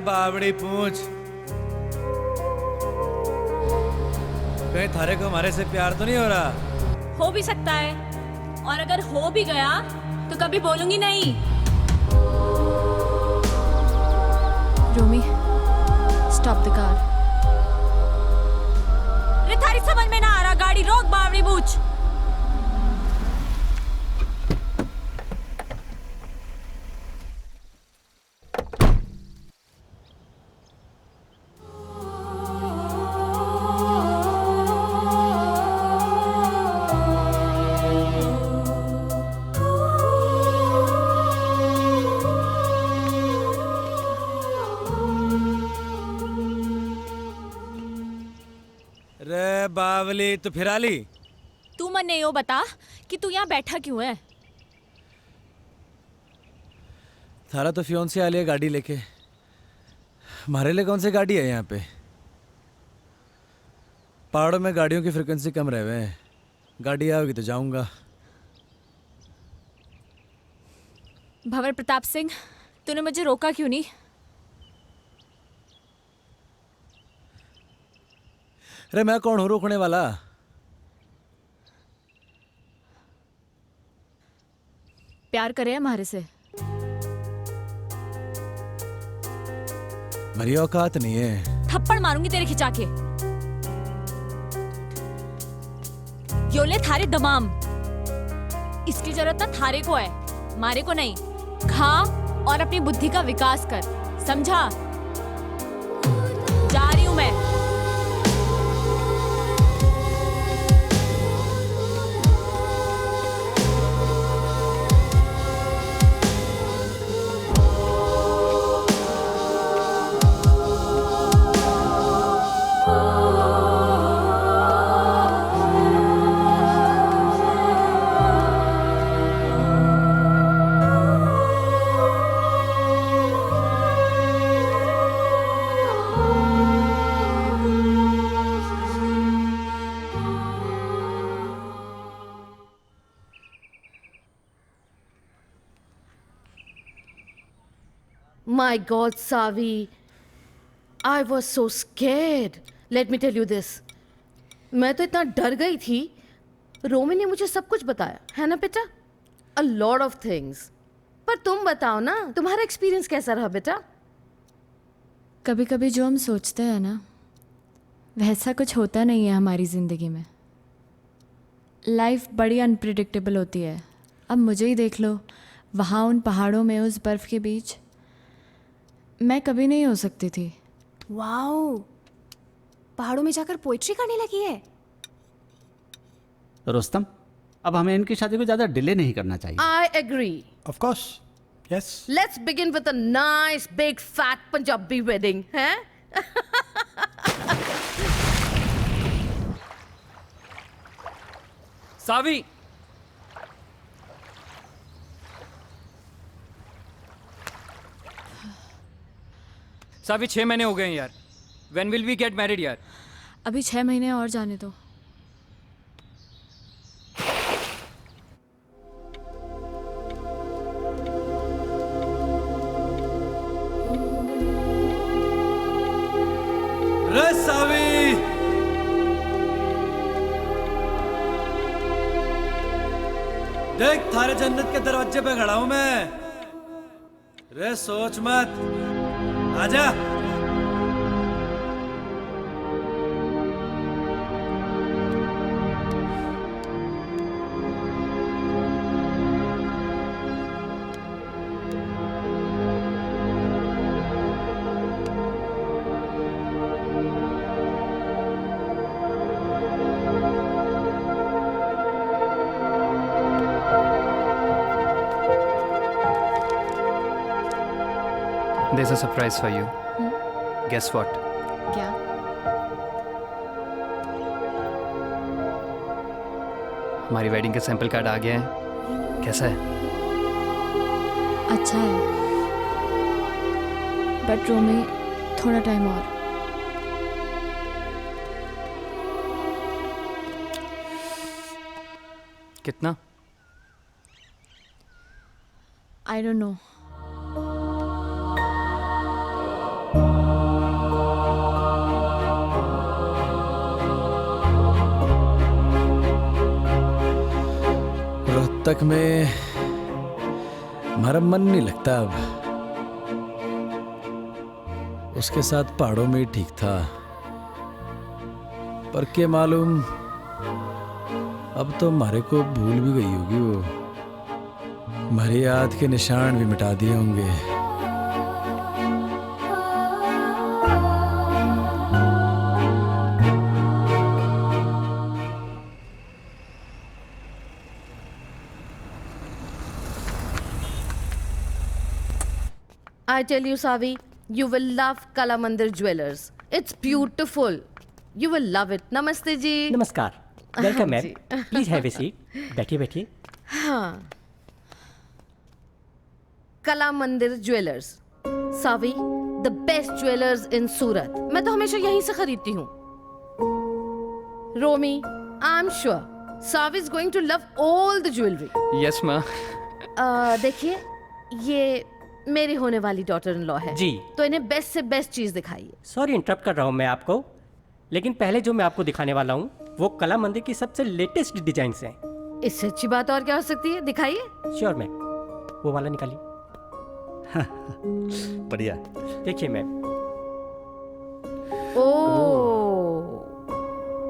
बावड़ी पूछ, कहीं थारे को हमारे से प्यार तो नहीं हो रहा? हो भी सकता है, और अगर हो भी गया तो कभी बोलूंगी नहीं। रोमी, स्टॉप द कार। रे थारी समझ में ना आ रहा, गाड़ी रोक बावड़ी बूझ। रे बावली तो फिर आली। तू मन नहीं हो बता कि तू यहाँ बैठा क्यों है? थारा तो फियोन से आली है गाड़ी लेके, हमारे लिए कौन सी गाड़ी है यहाँ पे? पहाड़ों में गाड़ियों की फ्रिक्वेंसी कम रहे हुए हैं, गाड़ी आओगी तो जाऊंगा। भंवर प्रताप सिंह, तूने मुझे रोका क्यों नहीं? अरे मैं कौन हूँ रोकने वाला? प्यार करे हमारे से? मेरी औकात नहीं है। थप्पड़ मारूंगी तेरे खिंचा के। योले थारे दमाम, इसकी जरूरत ना थारे को है, मारे को नहीं। खा और अपनी बुद्धि का विकास कर, समझा? जा रही हूं मैं। My God, Savi, I was so scared. Let me tell you this. मैं तो इतना डर गई थी। रोमी ने मुझे सब कुछ बताया, है ना बेटा? A lot of things. पर तुम बताओ ना, तुम्हारा एक्सपीरियंस कैसा रहा बेटा? कभी कभी जो हम सोचते हैं ना, वैसा कुछ होता नहीं है हमारी ज़िंदगी में। लाइफ बड़ी अनप्रिडिक्टेबल होती है। अब मुझे ही देख लो, वहाँ उन पहाड़ों में उस बर्फ़ के बीच मैं कभी नहीं हो सकती थी। वाओ, पहाड़ों में जाकर पोइट्री करने लगी है। रुस्तम, अब हमें इनकी शादी को ज़्यादा डिले नहीं करना चाहिए। I agree. Of course. Yes. Let's begin with a nice big fat Punjabi wedding, हैं? सावी, सावी 6 महीने हो गए हैं यार। When will we get married यार? अभी 6 महीने और जाने दो। रे सावी, देख थारे जन्नत के दरवाजे पे खड़ा हूं मैं। रे सोच मत, आजा। There's a surprise for you. Guess what? क्या? हमारी वेडिंग के सैंपल कार्ड आ गए हैं। कैसा है? अच्छा है, बट रोमी, थोड़ा टाइम और। कितना? I don't know. रोहतक में हमारा मन नहीं लगता अब। उसके साथ पहाड़ों में ही ठीक था, पर के मालूम अब तो हमारे को भूल भी गई होगी वो। हमारी याद के निशान भी मिटा दिए होंगे। I tell you, Savi, you will love Kala Mandir Jewelers. It's beautiful. You will love it. नमस्ते जी। नमस्कार, वेलकम मैम। जी। Please have a seat. बैठिए बैठिए। हाँ, Kala Mandir jewellers, Savi, the best jewellers in Surat. मैं तो हमेशा यहीं से खरीदती हूँ। Romi, I am sure Savi is going to love all the jewellery. Yes माँ। देखिए, ये मेरी होने वाली डॉटर इन लॉ है जी। तो इन्हें बेस्ट से बेस्ट चीज दिखाइए। सॉरी इंटरप्ट कर रहा हूँ मैं आपको, लेकिन पहले जो मैं आपको दिखाने वाला हूँ वो कला मंदिर की सबसे लेटेस्ट डिजाइन हैं। इससे अच्छी बात और क्या हो सकती है, दिखाइए। श्योर मैम, वो वाला निकालिए। बढ़िया। देखिए मैम। ओह,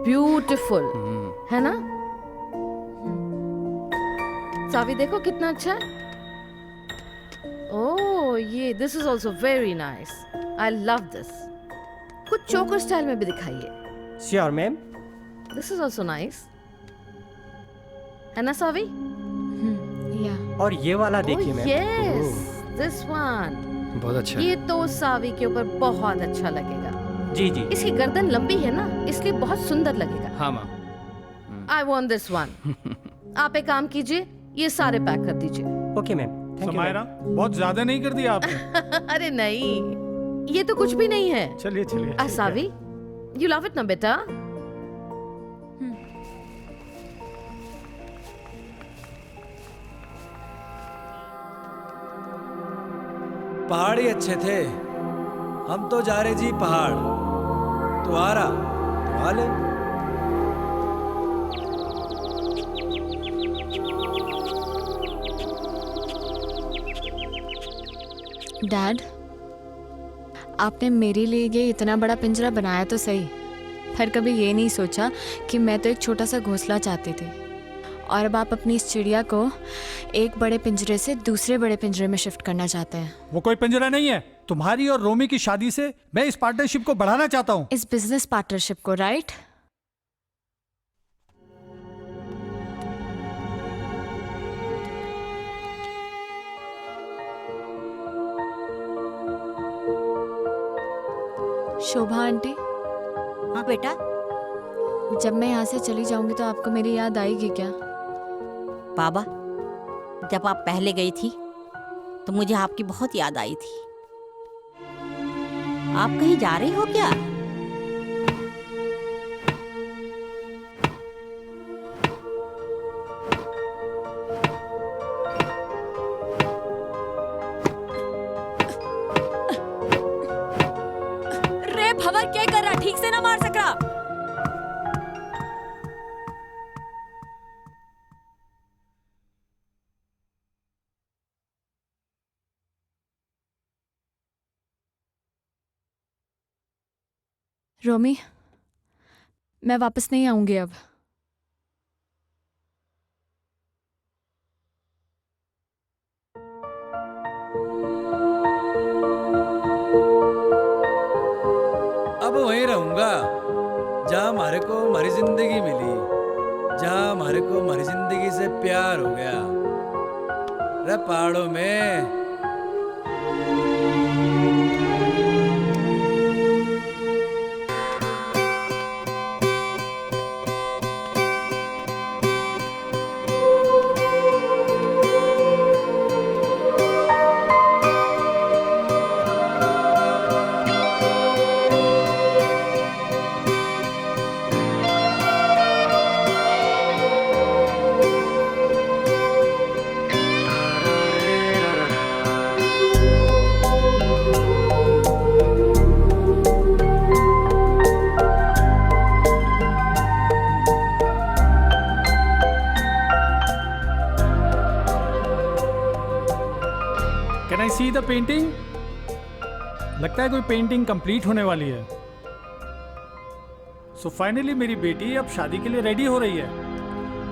ब्यूटीफुल है ना? सावी देखो कितना अच्छा है। ओह, ये this is also very nice. I love this. कुछ चोकर स्टाइल में भी दिखाइए। Sure ma'am. This is also nice, है ना सावी? और ये वाला देखिए मैम। यस, दिस वन बहुत अच्छा। ये तो सावी के ऊपर बहुत अच्छा लगेगा। जी जी। इसकी गर्दन लंबी है ना, इसलिए बहुत सुंदर लगेगा। हाँ माँ। I want this one. आप एक काम कीजिए, ये सारे पैक कर दीजिए। Okay ma'am. समायरा, बहुत ज्यादा नहीं कर दिया आपने? अरे नहीं, ये तो कुछ भी नहीं है। चलिए चलिए। सावी, यू लव इट ना बेटा? पहाड़ ही अच्छे थे। हम तो जा रहे जी पहाड़। तू आ रहा तो आ ले। डैड, आपने मेरे लिए ये इतना बड़ा पिंजरा बनाया तो सही, पर कभी ये नहीं सोचा कि मैं तो एक छोटा सा घोंसला चाहती थी, और अब आप अपनी इस चिड़िया को एक बड़े पिंजरे से दूसरे बड़े पिंजरे में शिफ्ट करना चाहते हैं। वो कोई पिंजरा नहीं है। तुम्हारी और रोमी की शादी से मैं इस पार्टनरशिप को बढ़ाना चाहता हूँ। इस बिजनेस पार्टनरशिप को, राइट? शोभा आंटी। हाँ बेटा। जब मैं यहाँ से चली जाऊंगी तो आपको मेरी याद आएगी क्या? बाबा, जब आप पहले गई थी तो मुझे आपकी बहुत याद आई थी। आप कहीं जा रही हो क्या? रे भवर, क्या कर रहा? ठीक से ना मार सक रहा। रोमी, मैं वापस नहीं आऊंगी अब। अब वहीं रहूंगा जहाँ हमारे को हमारी जिंदगी मिली, जहाँ हमारे को हमारी जिंदगी से प्यार हो गया। रे पहाड़ों में। Can I see the painting? लगता है कोई पेंटिंग कंप्लीट होने वाली है। सो फाइनली मेरी बेटी अब शादी के लिए रेडी हो रही है।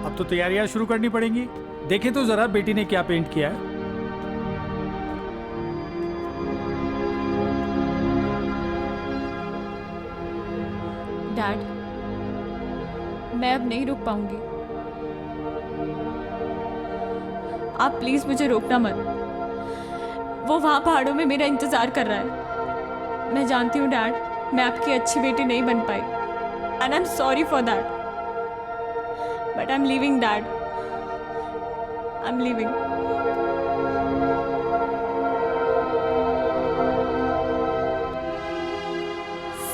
अब तो तैयारियां शुरू करनी पड़ेंगी। देखें तो जरा बेटी ने क्या पेंट किया है। डैड, मैं अब नहीं रुक पाऊंगी। आप प्लीज मुझे रोकना मत। वो वहां पहाड़ों में मेरा इंतजार कर रहा है। मैं जानती हूँ डैड, मैं आपकी अच्छी बेटी नहीं बन पाई, And I'm sorry for that. But I'm leaving, Dad. I'm leaving.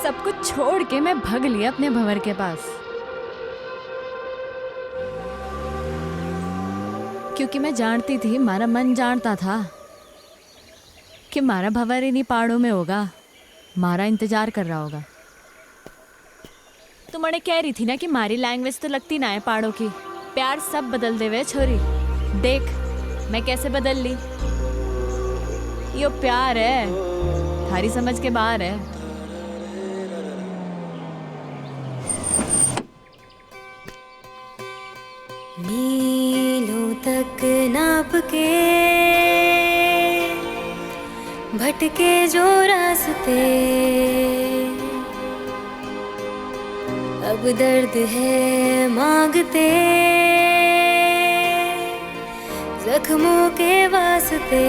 सब कुछ छोड़ के मैं भाग लिया अपने भंवर के पास, क्योंकि मैं जानती थी, हमारा मन जानता था कि हमारा भंवर इन्हीं पहाड़ों में होगा, हमारा इंतजार कर रहा होगा। तुम मैंने कह रही थी ना कि हमारी लैंग्वेज तो लगती ना है पहाड़ों की। प्यार सब बदल देवे छोरी, देख मैं कैसे बदल ली। यो प्यार है, थारी समझ के बाहर है। मीलों तक नाप के भटके जो रास्ते, अब दर्द है मांगते जख्मों के वास्ते।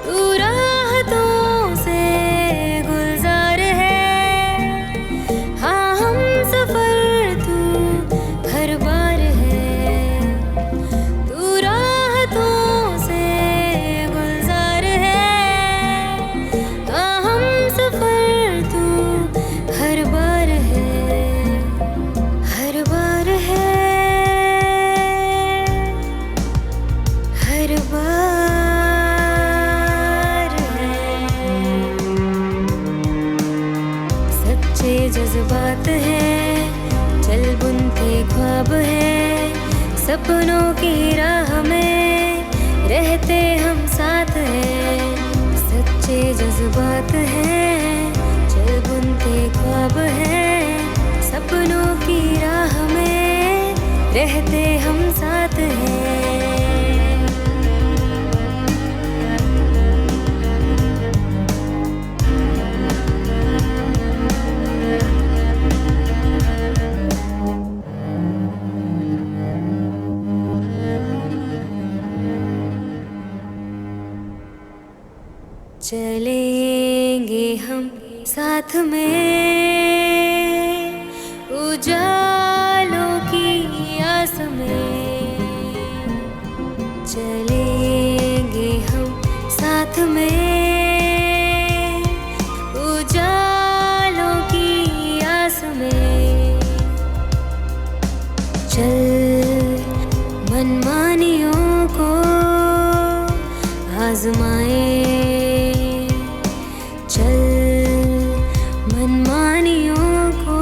तू राहतों से गुलजार है, हाँ हम सफर तू हर बार है। तू राहतों से गुलजार है, हाँ हम सफर तू हर बार है, हर बार है, हर बार है। सच्चे जज्बात हैं, चल बुनते ख्वाब हैं, सपनों की राह में रहते हम साथ हैं। सच्चे जज्बात हैं, चल बुनते ख्वाब हैं, सपनों की राह में रहते हम साथ हैं। चलेंगे हम साथ में उजालों की आस में, चलेंगे हम साथ में उजालों की आस में। चल मनमानियों को आजमाए, चल मनमानियों को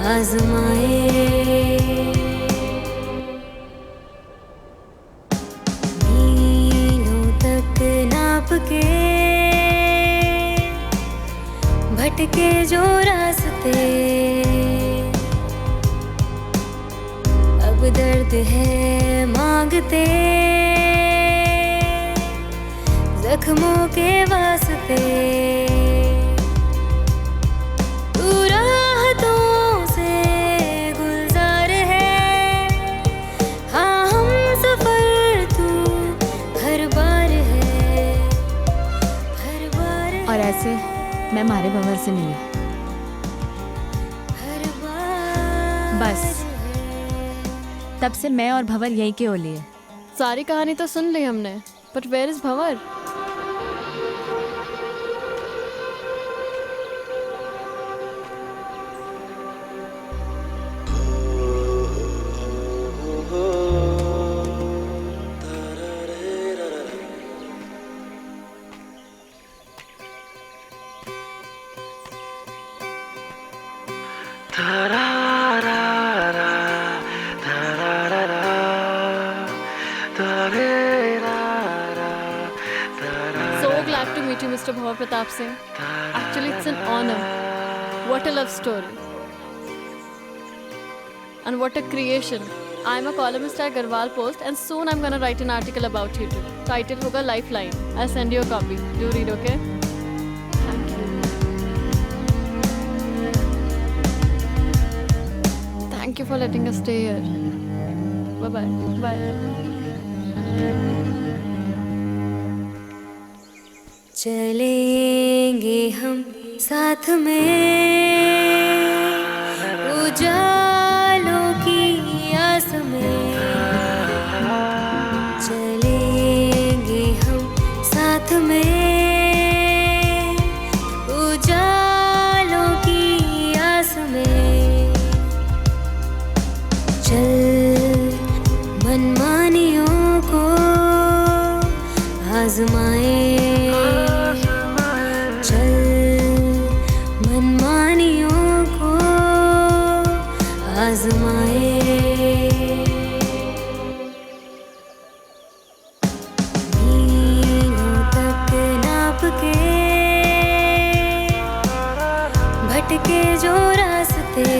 आजमाए। मीलों तक नाप के भटके जो रास्ते, अब दर्द है मांगते जख्मों के वास्ते। तू राहतों से गुलजार है, हाँ हम सफर तू हर बार है, हर बार। और ऐसे मैं हमारे भंवर से मिली, बस तब से मैं और भंवर यहीं के ओली है। सारी कहानी तो सुन ली हमने, but where is Bhanwar? So glad to meet you, Mr. Bhavar Pratap Singh. Actually, it's an honor. What a love story. And what a creation. I'm a columnist at Garhwal Post and soon I'm gonna write an article about you too. Title hoga Lifeline. I'll send you a copy. Do read, okay? Thank you. Thank you for letting us stay here. Bye-bye. Bye. चलेंगे हम साथ में उजालों की आस में चलेंगे हम साथ में उजालों की आस में चल मनमानियों को आजमाए मीलों तक नाप के भटके जो रास्ते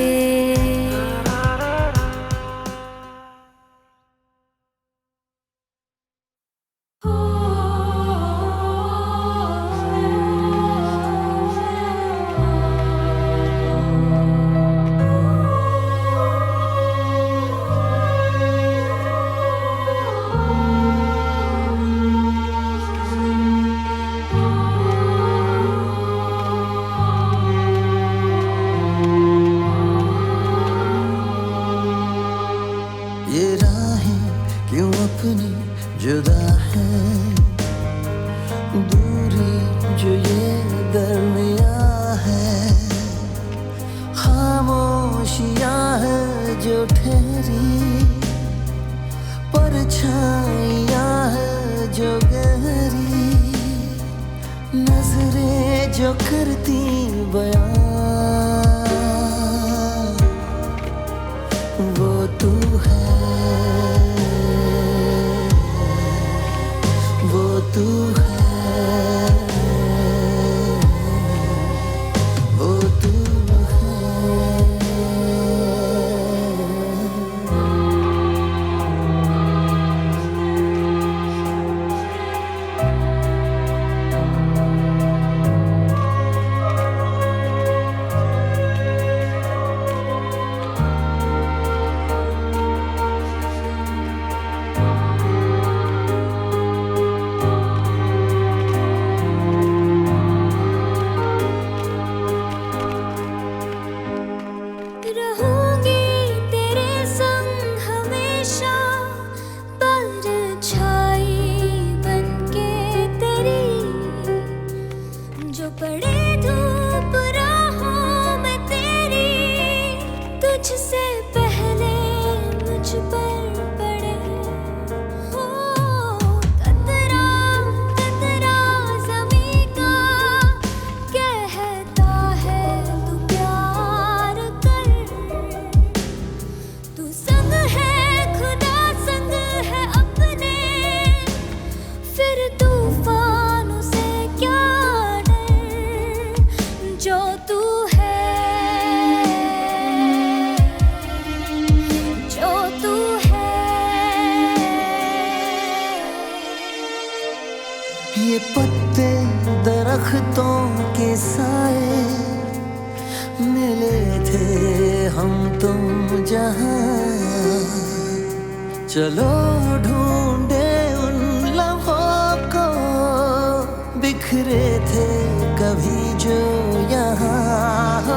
ये राहें क्यों अपनी जुदा है, दूरी जो ये दरमिया है, खामोशियां है जो ठहरी, परछाइयां है जो गहरी, नजरें जो करती बयां, वो तू है, वो तू है, वो तू रहूंगी तेरे संग हमेशा, परछाई बनके तेरी, जो पड़े धूप राहों में तेरी, तुझसे पहले मुझ पर पड़े हो कतरा कतरा ज़मीं का, कहता है तू प्यार कर, तू संग है खुदा संग है अपने, फिर तूफानों से क्या डर, जो तू है, जो तू है। ये पत्ते दरख्तों के साए, मिले थे हम तुम जहां, चलो ढूंढे उन लम्हों को, बिखरे थे कभी जो यहाँ हो,